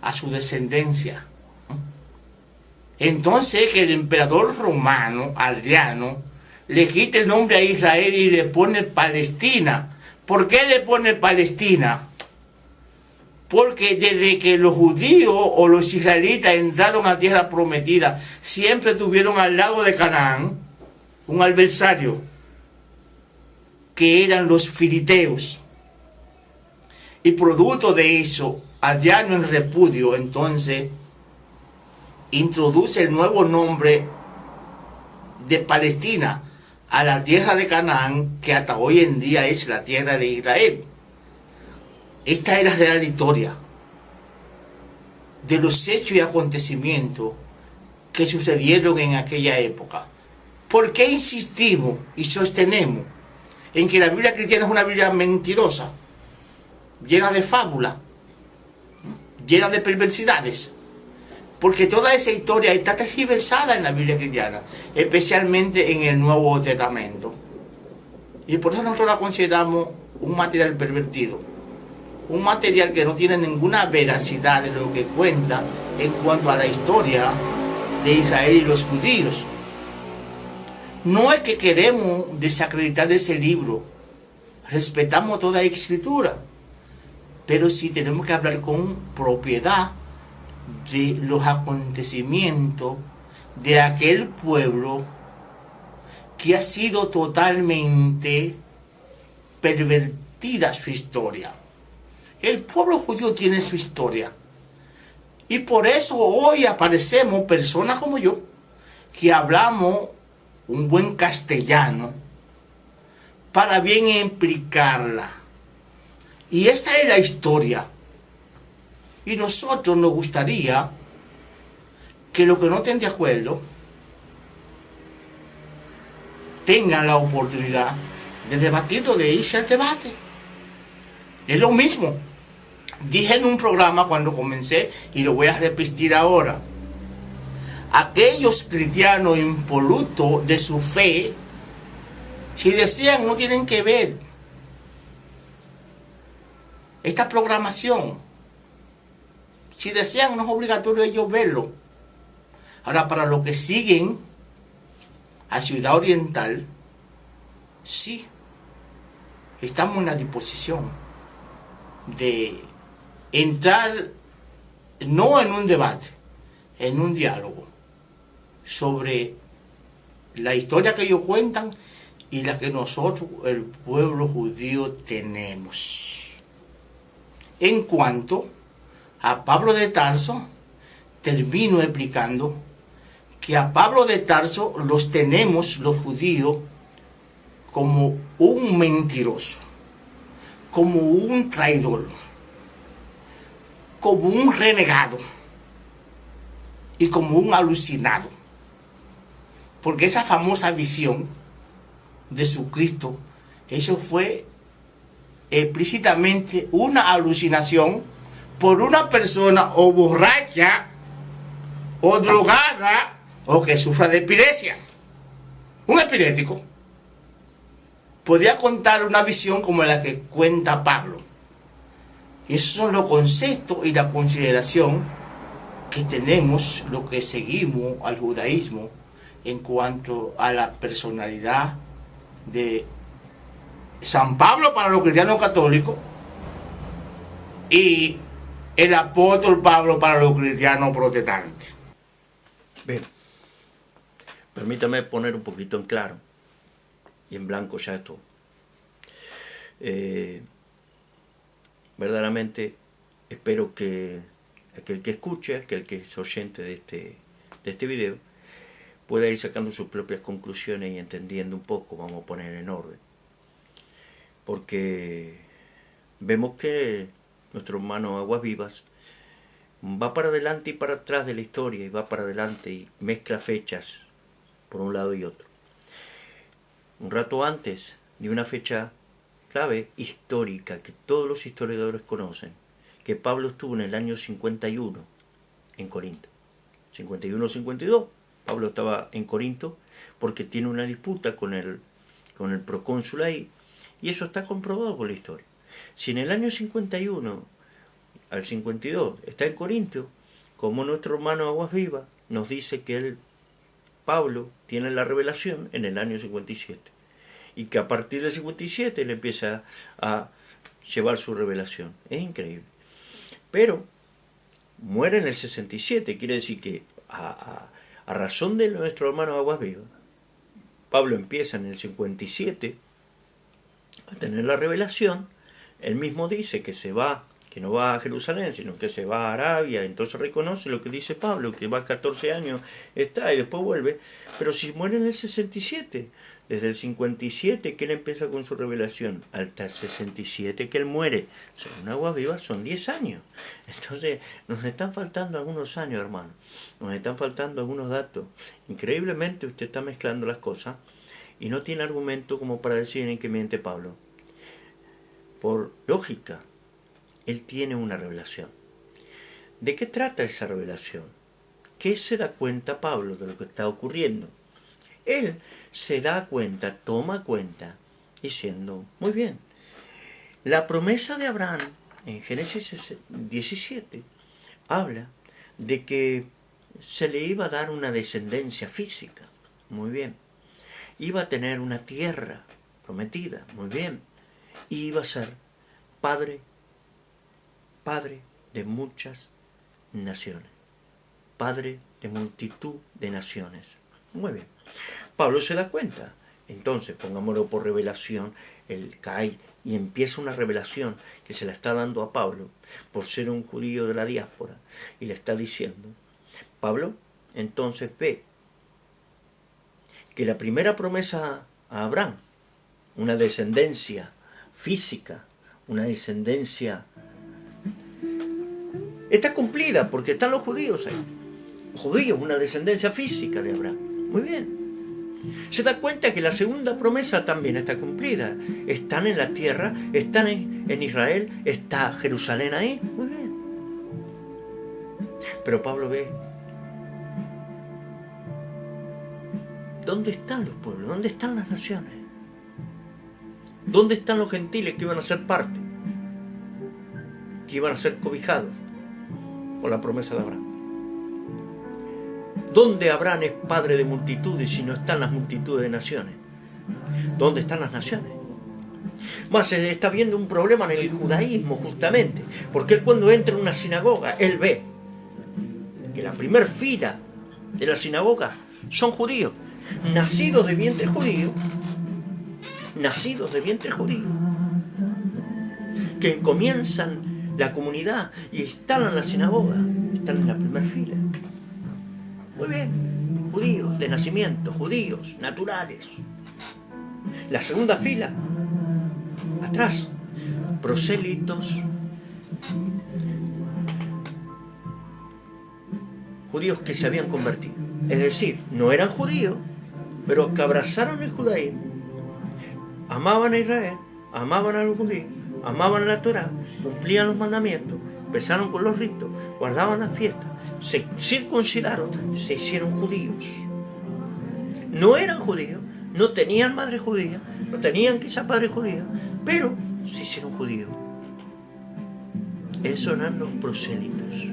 Speaker 2: a su descendencia. Entonces que el emperador romano, Adriano, le quita el nombre a Israel y le pone Palestina. ¿Por qué le pone Palestina? Porque desde que los judíos o los israelitas entraron a tierra prometida, siempre tuvieron al lado de Canaán un adversario, que eran los filisteos. Y producto de eso, Adriano en repudio, entonces, introduce el nuevo nombre de Palestina a la tierra de Canaán, que hasta hoy en día es la tierra de Israel. Esta es la real historia de los hechos y acontecimientos que sucedieron en aquella época. ¿Por qué insistimos y sostenemos en que la Biblia cristiana es una Biblia mentirosa, llena de fábulas, llena de perversidades? Porque toda esa historia está tergiversada en la Biblia cristiana, especialmente en el Nuevo Testamento. Y por eso nosotros la consideramos un material pervertido, un material que no tiene ninguna veracidad de lo que cuenta en cuanto a la historia de Israel y los judíos. No es que queremos desacreditar ese libro, respetamos toda escritura, pero sí tenemos que hablar con propiedad de los acontecimientos de aquel pueblo que ha sido totalmente pervertida su historia. El pueblo judío tiene su historia, y por eso hoy aparecemos personas como yo que hablamos un buen castellano para bien explicarla. Y esta es la historia. Y nosotros nos gustaría que los que no estén de acuerdo tengan la oportunidad de debatirlo, de irse al debate. Es lo mismo. Dije en un programa cuando comencé y lo voy a repetir ahora. Aquellos cristianos impolutos de su fe, si desean, no tienen que ver esta programación. Si desean, no es obligatorio ellos verlo. Ahora, para los que siguen a Ciudad Oriental, sí, estamos en la disposición de entrar, no en un debate, en un diálogo sobre la historia que ellos cuentan y la que nosotros, el pueblo judío, tenemos. En cuanto a Pablo de Tarso, termino explicando que a Pablo de Tarso los tenemos los judíos como un mentiroso, como un traidor, como un renegado y como un alucinado. Porque esa famosa visión de su Cristo, eso fue explícitamente una alucinación por una persona o borracha o drogada o que sufra de epilepsia. Un epiléptico podía contar una visión como la que cuenta Pablo. Y esos son los conceptos y la consideración que tenemos los que seguimos al judaísmo en cuanto a la personalidad de San Pablo para los cristianos católicos y el apóstol Pablo para los cristianos protestantes.
Speaker 1: Bien, permítame poner un poquito en claro y en blanco ya esto. Verdaderamente espero que aquel que escuche, aquel que es oyente de este video, pueda ir sacando sus propias conclusiones y entendiendo un poco, vamos a poner en orden. Porque vemos que nuestro hermano Aguas Vivas va para adelante y para atrás de la historia, y va para adelante y mezcla fechas por un lado y otro. Un rato antes de una fecha clave histórica que todos los historiadores conocen, que Pablo estuvo en el año 51 en Corinto. 51-52, Pablo estaba en Corinto porque tiene una disputa con el procónsul ahí, y eso está comprobado por la historia. Si en el año 51 al 52 está en Corinto, como nuestro hermano Aguas Vivas nos dice que Pablo tiene la revelación en el año 57, y que a partir del 57 él empieza a llevar su revelación. Es increíble. Pero muere en el 67, quiere decir que a razón de nuestro hermano Aguas Vivas, Pablo empieza en el 57 a tener la revelación. Él mismo dice que se va, que no va a Jerusalén, sino que se va a Arabia. Entonces reconoce lo que dice Pablo, que va 14 años, está y después vuelve. Pero si muere en el 67, desde el 57 que él empieza con su revelación hasta el 67 que él muere, según Aguas Vivas, son 10 años. Entonces nos están faltando algunos años, hermano. Nos están faltando algunos datos. Increíblemente usted está mezclando las cosas y no tiene argumento como para decir en qué miente Pablo. Por lógica, él tiene una revelación. ¿De qué trata esa revelación? ¿Qué se da cuenta Pablo de lo que está ocurriendo? Él se da cuenta, toma cuenta, diciendo, muy bien, la promesa de Abraham en Génesis 17 habla de que se le iba a dar una descendencia física, muy bien, iba a tener una tierra prometida, muy bien, y iba a ser padre de muchas naciones, padre de multitud de naciones, muy bien. Pablo se da cuenta, entonces pongámoslo por revelación, él cae y empieza una revelación que se la está dando a Pablo por ser un judío de la diáspora, y le está diciendo, Pablo entonces ve que la primera promesa a Abraham, una descendencia física, una descendencia, está cumplida porque están los judíos ahí. Los judíos, una descendencia física de Abraham. Muy bien. Se da cuenta que la segunda promesa también está cumplida. Están en la tierra, están en Israel, está Jerusalén ahí. Muy bien. Pero Pablo ve, ¿dónde están los pueblos? ¿Dónde están las naciones? ¿Dónde están los gentiles que iban a ser parte? Que iban a ser cobijados por la promesa de Abraham. ¿Dónde Abraham es padre de multitudes si no están las multitudes de naciones? ¿Dónde están las naciones? Más se está viendo un problema en el judaísmo justamente, porque él cuando entra en una sinagoga, él ve que la primer fila de la sinagoga son judíos, nacidos de vientre judío, que comienzan la comunidad y instalan la sinagoga, están en la primera fila. Muy bien, judíos de nacimiento, judíos naturales. La segunda fila, atrás, prosélitos, judíos que se habían convertido. Es decir, no eran judíos, pero que abrazaron el judaísmo. Amaban a Israel, amaban a los judíos, amaban a la Torá, cumplían los mandamientos, empezaron con los ritos, guardaban las fiestas, se circuncidaron, se hicieron judíos. No eran judíos, no tenían madre judía, no tenían quizá padre judía, pero se hicieron judíos. Esos eran los prosélitos.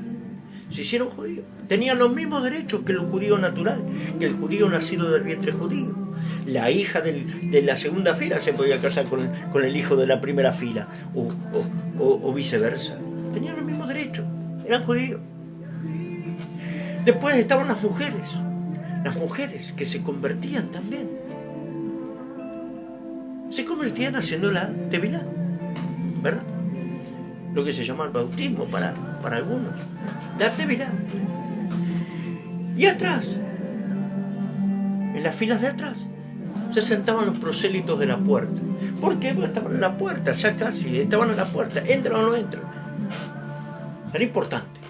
Speaker 1: Se hicieron judíos. Tenían los mismos derechos que el judío natural, que el judío nacido del vientre judío. La hija de la segunda fila se podía casar con el hijo de la primera fila, o viceversa. Tenían los mismos derechos, eran judíos. Después estaban las mujeres que se convertían también. Se convertían haciendo la tevilá, ¿verdad? Lo que se llama el bautismo para algunos, la tevilá. Y atrás, en las filas de atrás, se sentaban los prosélitos de la puerta. ¿Por qué? Porque estaban en la puerta, ya casi, estaban en la puerta, entran o no entran. Era importante.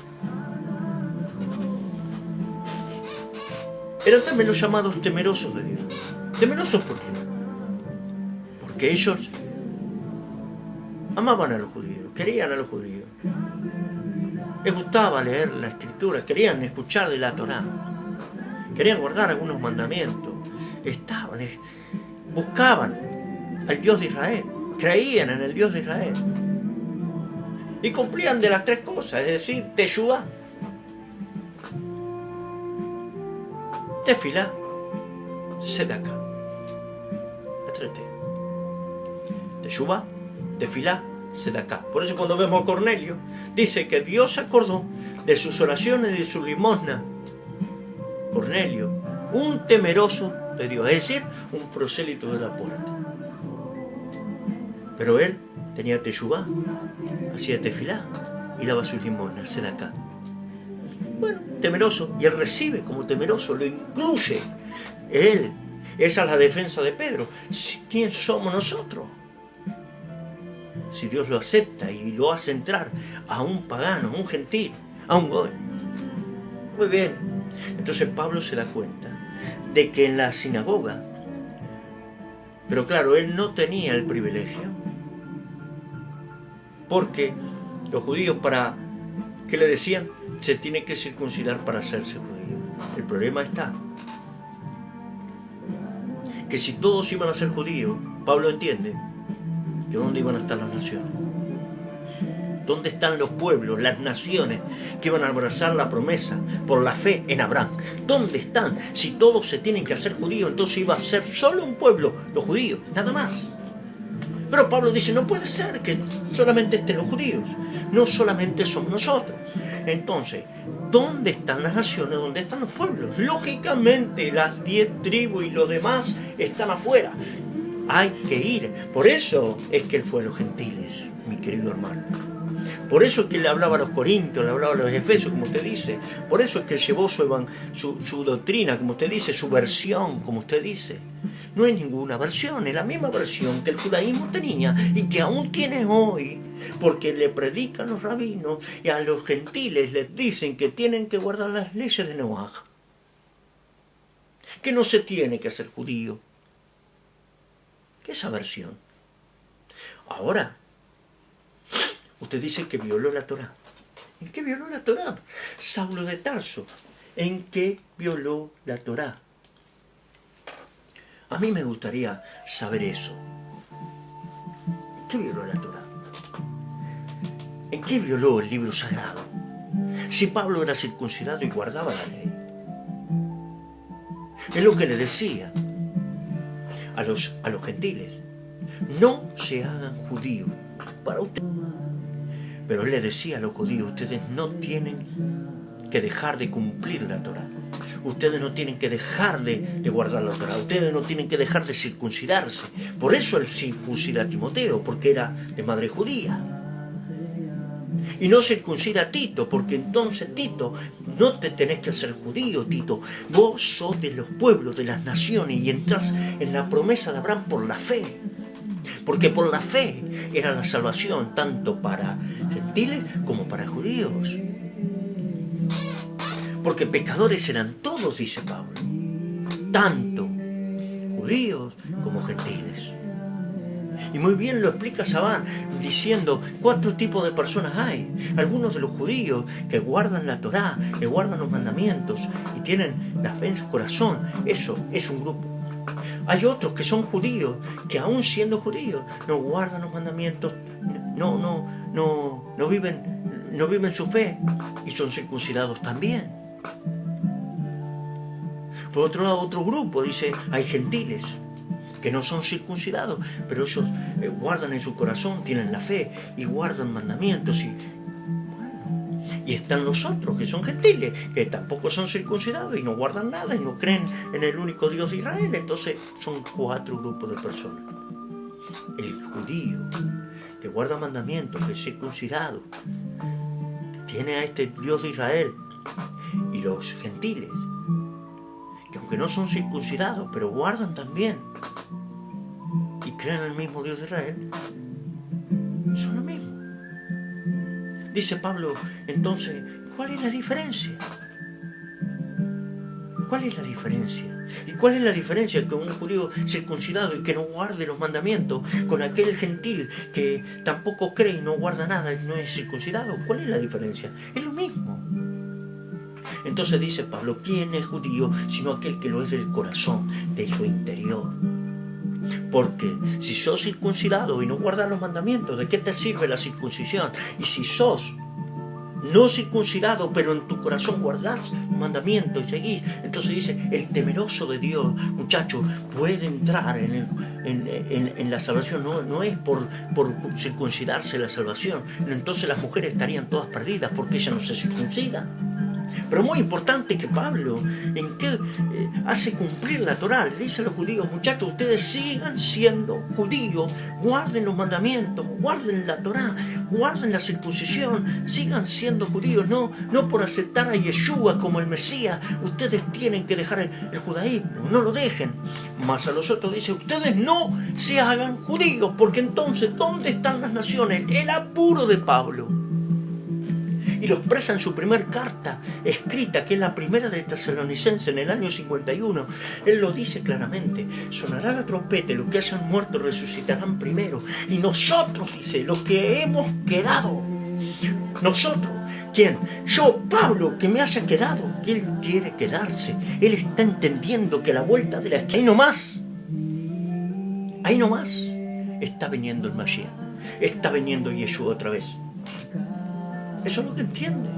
Speaker 1: Eran también los llamados temerosos de Dios. ¿Temerosos por qué? Porque ellos amaban a los judíos, querían a los judíos. Les gustaba leer la escritura, querían escuchar de la Torá, querían guardar algunos mandamientos, buscaban al Dios de Israel, creían en el Dios de Israel y cumplían de las tres cosas, es decir, teshuvá, tefilá, sedaká. Las tres T. Teshuvá, tefilá, sedaká. Por eso cuando vemos a Cornelio, dice que Dios se acordó de sus oraciones y de su limosna. Cornelio, un temeroso de Dios, es decir, un prosélito de la puerta. Pero él tenía teshuvá, hacía tefilá y daba sus limosnas, sedaká. Bueno, temeroso, y él recibe como temeroso, lo incluye él. Esa es la defensa de Pedro. ¿Quién somos nosotros? Si Dios lo acepta y lo hace entrar a un pagano, a un gentil, a un goy. Muy bien. Entonces Pablo se da cuenta de que en la sinagoga, pero claro, él no tenía el privilegio, porque los judíos ¿qué le decían? Se tiene que circuncidar para hacerse judío. El problema está que si todos iban a ser judíos, Pablo entiende que ¿dónde iban a estar las naciones? ¿Dónde están los pueblos, las naciones que iban a abrazar la promesa por la fe en Abraham? ¿Dónde están? Si todos se tienen que hacer judíos, entonces iba a ser solo un pueblo, los judíos, nada más. Pero Pablo dice, no puede ser que solamente estén los judíos, no solamente somos nosotros. Entonces, ¿dónde están las naciones? ¿Dónde están los pueblos? Lógicamente, las 10 tribus y los demás están afuera. Hay que ir. Por eso es que él fue a los gentiles, mi querido hermano. Por eso es que le hablaba a los corintios, le hablaba a los efesios, como usted dice. Por eso es que él llevó su doctrina, como usted dice, su versión, como usted dice. No es ninguna versión, es la misma versión que el judaísmo tenía y que aún tiene hoy, porque le predican los rabinos y a los gentiles les dicen que tienen que guardar las leyes de Noaj. que no se tiene que ser judío. ¿Qué es aversión? Ahora, usted dice que violó la Torá. ¿En qué violó la Torá? Saulo de Tarso. ¿En qué violó la Torá? A mí me gustaría saber eso. ¿En qué violó la Torá? ¿En qué violó el libro sagrado? Si Pablo era circuncidado y guardaba la ley. Es lo que le decía a los gentiles. No se hagan judíos para ustedes. Pero él le decía a los judíos, ustedes no tienen que dejar de cumplir la Torá. Ustedes no tienen que dejar de guardar la Torá. Ustedes no tienen que dejar de circuncidarse. Por eso él circuncida a Timoteo, porque era de madre judía. Y no circuncida a Tito, porque entonces Tito, no te tenés que hacer judío, Tito. Vos sos de los pueblos, de las naciones, y entras en la promesa de Abraham por la fe. Porque por la fe era la salvación tanto para gentiles como para judíos. Porque pecadores eran todos, dice Pablo, tanto judíos como gentiles. Y muy bien lo explica Sabán, diciendo 4 tipos de personas hay. Algunos de los judíos que guardan la Torá, que guardan los mandamientos y tienen la fe en su corazón. Eso es un grupo. Hay otros que son judíos, que aún siendo judíos, no guardan los mandamientos, no viven su fe y son circuncidados también. Por otro lado, otro grupo, dice, hay gentiles que no son circuncidados, pero ellos guardan en su corazón, tienen la fe y guardan mandamientos. Y están los otros que son gentiles, que tampoco son circuncidados y no guardan nada y no creen en el único Dios de Israel. Entonces son 4 grupos de personas. El judío, que guarda mandamientos, que es circuncidado, que tiene a este Dios de Israel. Y los gentiles, que aunque no son circuncidados, pero guardan también y creen en el mismo Dios de Israel, son lo mismo. Dice Pablo, entonces, ¿cuál es la diferencia? ¿Cuál es la diferencia? ¿Y cuál es la diferencia con un judío circuncidado y que no guarde los mandamientos, con aquel gentil que tampoco cree y no guarda nada y no es circuncidado? ¿Cuál es la diferencia? Es lo mismo. Entonces dice Pablo, ¿quién es judío sino aquel que lo es del corazón, de su interior? Porque si sos circuncidado y no guardas los mandamientos, ¿de qué te sirve la circuncisión? Y si sos no circuncidado, pero en tu corazón guardás los mandamientos y seguís, entonces dice, el temeroso de Dios, muchacho, puede entrar en la salvación. No es por circuncidarse la salvación. Entonces las mujeres estarían todas perdidas porque ellas no se circuncidan. Pero muy importante que Pablo, ¿en qué hace cumplir la Torá? Le dice a los judíos, muchachos, ustedes sigan siendo judíos, guarden los mandamientos, guarden la Torá, guarden la circuncisión, sigan siendo judíos, no por aceptar a Yeshua como el Mesías, ustedes tienen que dejar el judaísmo, no lo dejen. Mas a los otros dice, ustedes no se hagan judíos, porque entonces, ¿dónde están las naciones? El apuro de Pablo. Y lo expresa en su primer carta escrita, que es la primera de Tesalonicenses en el año 51. Él lo dice claramente, sonará la trompeta y los que hayan muerto resucitarán primero. Y nosotros, dice, los que hemos quedado, nosotros, ¿quién? Yo, Pablo, que me haya quedado, que él quiere quedarse. Él está entendiendo que a la vuelta de la esquina, ahí nomás, está viniendo el Mashiach, está viniendo Yeshua otra vez. Eso es lo que entiende.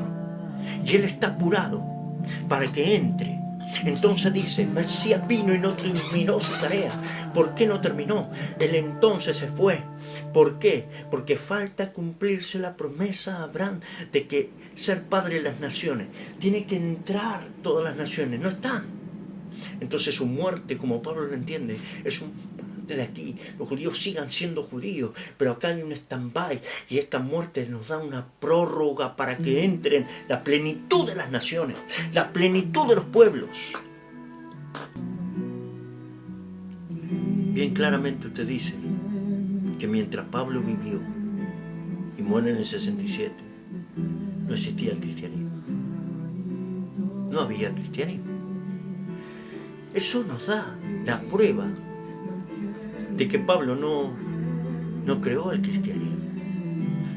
Speaker 1: Y él está apurado para que entre. Entonces dice, Mesías vino y no terminó su tarea. ¿Por qué no terminó? Él entonces se fue. ¿Por qué? Porque falta cumplirse la promesa a Abraham de que ser padre de las naciones. Tiene que entrar todas las naciones. No están. Entonces su muerte, como Pablo lo entiende, es un de aquí, los judíos sigan siendo judíos, pero acá hay un stand-by y esta muerte nos da una prórroga para que entren la plenitud de las naciones, la plenitud de los pueblos. Bien claramente usted dice que mientras Pablo vivió y muere en el 67, no existía el cristianismo. No había cristianismo. Eso nos da la prueba de que Pablo no creó el cristianismo,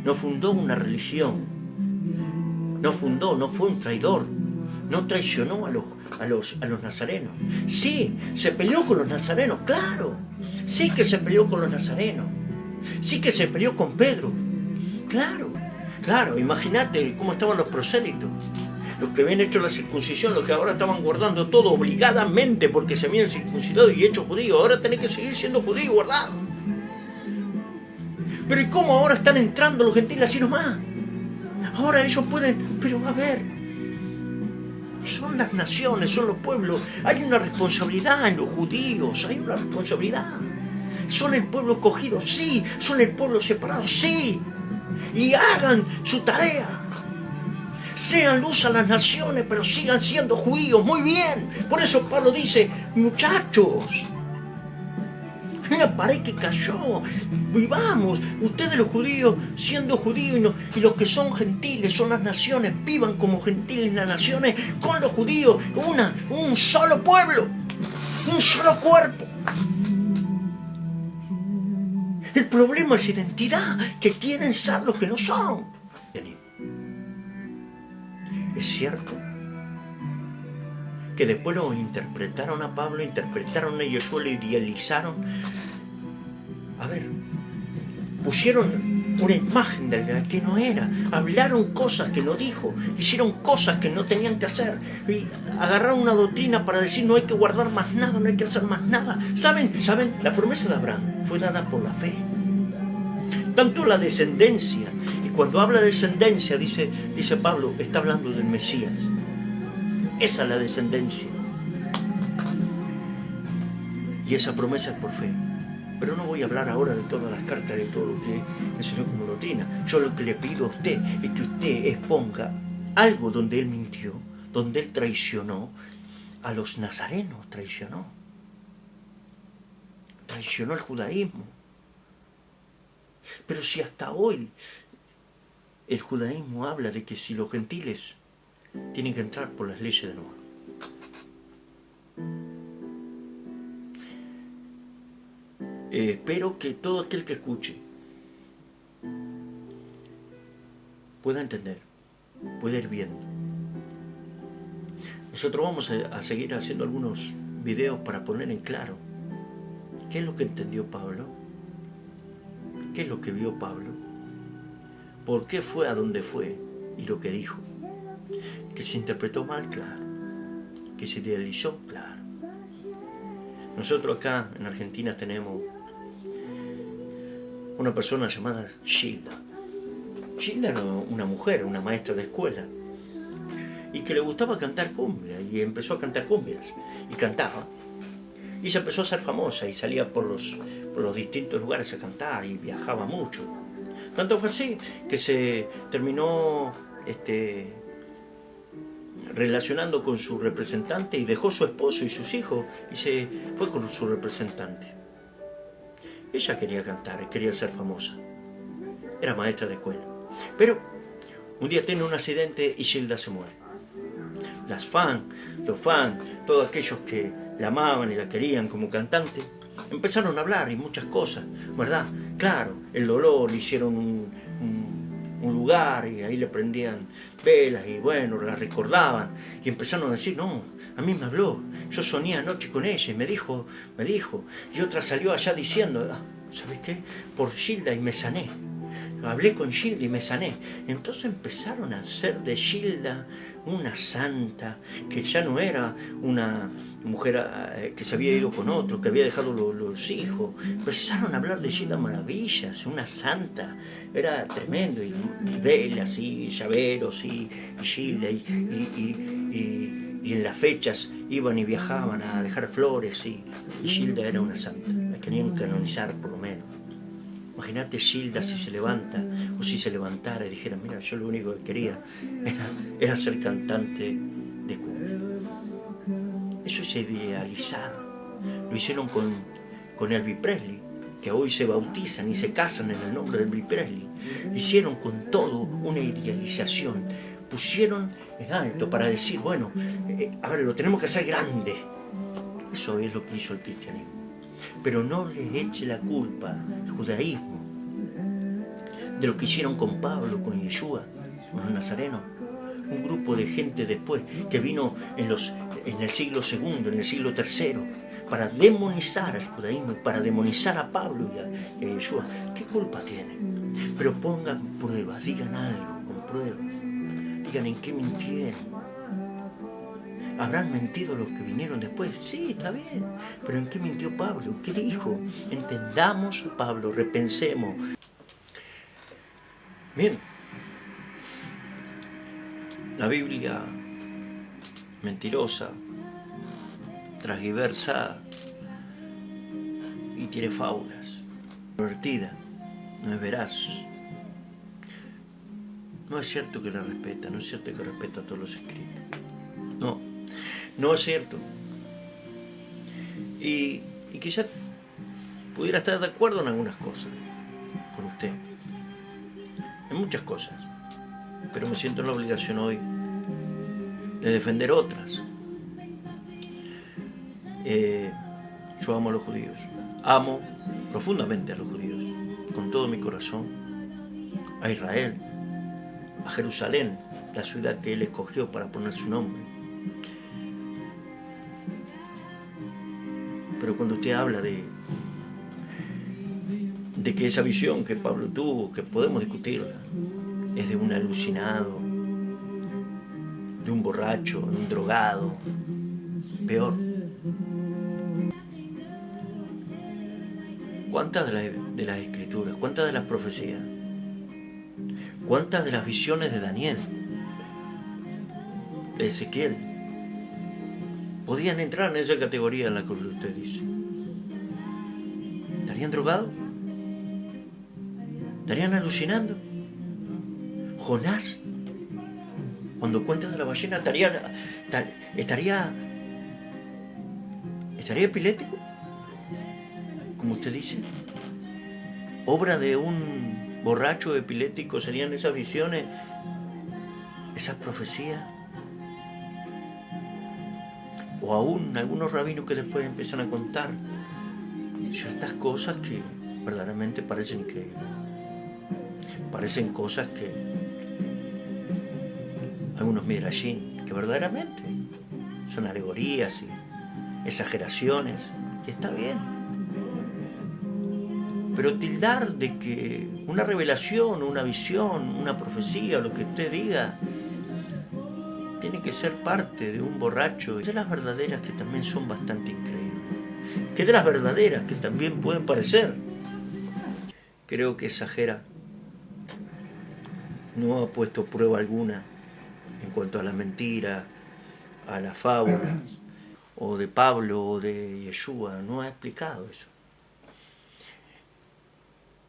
Speaker 1: no fundó una religión, no fue un traidor, no traicionó a los nazarenos. Sí, se peleó con los nazarenos, claro, sí que se peleó con los nazarenos, sí que se peleó con Pedro, claro, imagínate cómo estaban los prosélitos. Los que habían hecho la circuncisión, los que ahora estaban guardando todo obligadamente porque se habían circuncidado y hecho judíos, ahora tienen que seguir siendo judíos guardados. Pero ¿y cómo ahora están entrando los gentiles así nomás? Ahora ellos pueden, pero a ver, son las naciones, son los pueblos, hay una responsabilidad en los judíos, hay una responsabilidad. Son el pueblo escogido, sí, son el pueblo separado, sí, y hagan su tarea. Sean luz a las naciones, pero sigan siendo judíos. Muy bien. Por eso Pablo dice, muchachos, hay una pared que cayó. Vivamos, ustedes los judíos, siendo judíos, y los que son gentiles, son las naciones, vivan como gentiles las naciones, con los judíos, un solo pueblo, un solo cuerpo. El problema es identidad, que quieren ser los que no son. Es cierto que después lo interpretaron a Pablo, interpretaron a Yeshua, lo idealizaron. A ver, pusieron una imagen de la que no era, hablaron cosas que no dijo, hicieron cosas que no tenían que hacer, y agarraron una doctrina para decir no hay que guardar más nada, no hay que hacer más nada. ¿Saben? La promesa de Abraham fue dada por la fe. Tanto la descendencia, y cuando habla de descendencia, dice Pablo, está hablando del Mesías. Esa es la descendencia. Y esa promesa es por fe. Pero no voy a hablar ahora de todas las cartas, de todo lo que enseñó como doctrina. Yo lo que le pido a usted es que usted exponga algo donde él mintió, donde él traicionó a los nazarenos, traicionó el judaísmo. Pero si hasta hoy el judaísmo habla de que si los gentiles tienen que entrar por las leyes de Noé. Espero que todo aquel que escuche pueda entender, pueda ir viendo. Nosotros vamos a seguir haciendo algunos videos para poner en claro qué es lo que entendió Pablo, qué es lo que vio Pablo, por qué fue a donde fue y lo que dijo. Que se interpretó mal, claro. Que se idealizó, claro. Nosotros acá en Argentina tenemos una persona llamada Gilda. Gilda era una mujer, una maestra de escuela, y que le gustaba cantar cumbia, y empezó a cantar cumbias, y cantaba, y se empezó a hacer famosa, y salía por los distintos lugares a cantar, y viajaba mucho. Tanto fue así que se terminó relacionando con su representante y dejó su esposo y sus hijos y se fue con su representante. Ella quería cantar, quería ser famosa, era maestra de escuela, pero un día tiene un accidente y Gilda se muere. Los fans, todos aquellos que la amaban y la querían como cantante, empezaron a hablar y muchas cosas, ¿verdad? Claro, el dolor, le hicieron un lugar y ahí le prendían velas y bueno, la recordaban y empezaron a decir, no, a mí me habló, yo soñé anoche con ella y me dijo, y otra salió allá diciendo, ¿sabes qué? Por Gilda y me sané, hablé con Gilda y me sané. Entonces empezaron a hacer de Gilda una santa, que ya no era una mujer que se había ido con otro, que había dejado los hijos. Empezaron a hablar de Gilda maravillas, una santa, era tremendo, y velas y llaveros y Gilda, y en las fechas iban y viajaban a dejar flores, y Gilda era una santa, la querían canonizar por lo menos. Imagínate Gilda si se levanta, o si se levantara y dijera, mira, yo lo único que quería era ser cantante de cumbia. Eso es idealizar. Lo hicieron con Elvis Presley, que hoy se bautizan y se casan en el nombre de Elvis Presley. Hicieron con todo una idealización. Pusieron en alto para decir, bueno, a ver, lo tenemos que hacer grande. Eso es lo que hizo el cristianismo. Pero no le eche la culpa al judaísmo de lo que hicieron con Pablo, con Yeshua, con los nazarenos. Un grupo de gente después que vino en el siglo II, en el siglo III, para demonizar al judaísmo y para demonizar a Pablo y a Yeshua. ¿Qué culpa tienen? Pero pongan pruebas, digan algo con pruebas. Digan en qué mintieron. ¿Habrán mentido los que vinieron después? Sí, está bien. Pero ¿en qué mintió Pablo? ¿Qué dijo? Entendamos a Pablo, repensemos. Bien. La Biblia mentirosa, transgiversada y tiene fábulas. Divertida, no es veraz. No es cierto que la respeta, no es cierto que respeta todos los escritos. No es cierto. Y quizá pudiera estar de acuerdo en algunas cosas con usted. En muchas cosas. Pero me siento en la obligación hoy de defender otras. Yo amo a los judíos. Amo profundamente a los judíos. Con todo mi corazón. A Israel. A Jerusalén. La ciudad que Él escogió para poner su nombre. Pero cuando usted habla de que esa visión que Pablo tuvo, que podemos discutirla, es de un alucinado, de un borracho, de un drogado, peor. ¿Cuántas de las escrituras, cuántas de las profecías, cuántas de las visiones de Daniel, de Ezequiel, podían entrar en esa categoría en la que usted dice? ¿Estarían drogados? ¿Estarían alucinando? Jonás, cuando cuenta de la ballena, estaría epiléptico, como usted dice. Obra de un borracho epiléptico serían esas visiones, esas profecías. O aún algunos rabinos que después empiezan a contar ciertas cosas que verdaderamente parecen increíbles. Parecen cosas que algunos midrashim, que verdaderamente son alegorías y exageraciones, y está bien. Pero tildar de que una revelación, una visión, una profecía, lo que usted diga, tiene que ser parte de un borracho, de las verdaderas que también son bastante increíbles, que de las verdaderas que también pueden parecer. Creo que exagera. No ha puesto prueba alguna en cuanto a la mentira, a las fábulas, o de Pablo o de Yeshua. No ha explicado eso.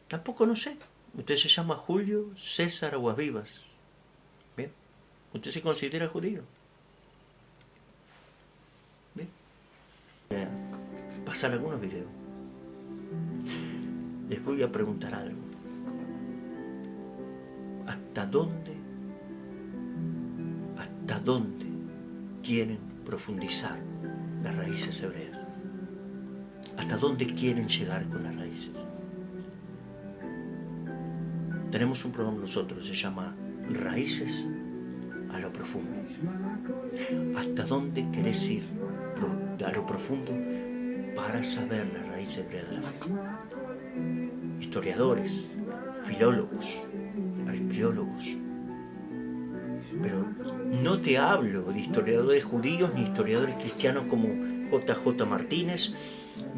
Speaker 1: Tampoco no sé. Usted se llama Julio César Aguasvivas. Bien. ¿Usted se considera judío? Bien. Voy a pasar algunos videos. Les voy a preguntar algo. ¿Hasta dónde quieren profundizar las raíces hebreas? ¿Hasta dónde quieren llegar con las raíces? Tenemos un programa nosotros, se llama Raíces a lo Profundo. ¿Hasta dónde querés ir a lo profundo para saber la raíz hebrea de la fe? Historiadores, filólogos, arqueólogos. Pero no te hablo de historiadores judíos ni historiadores cristianos como J.J. Martínez,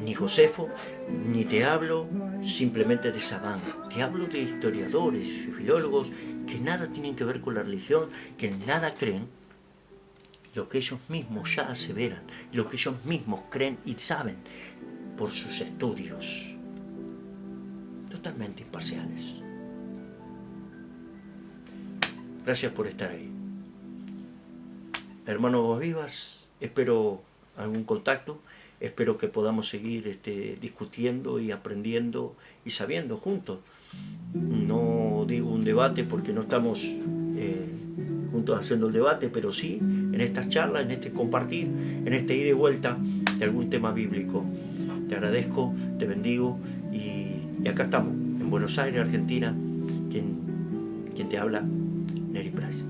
Speaker 1: ni Josefo, ni te hablo simplemente de Sabán. Te hablo de historiadores y filólogos que nada tienen que ver con la religión, que nada creen lo que ellos mismos ya aseveran, lo que ellos mismos creen y saben por sus estudios. Totalmente imparciales. Gracias por estar ahí. Hermano Aguasvivas, espero algún contacto, espero que podamos seguir discutiendo y aprendiendo y sabiendo juntos. No digo un debate porque no estamos juntos haciendo el debate, pero sí en estas charlas, en este compartir, en este ida y vuelta de algún tema bíblico. Te agradezco, te bendigo y acá estamos, en Buenos Aires, Argentina, quien te habla, Neri Price.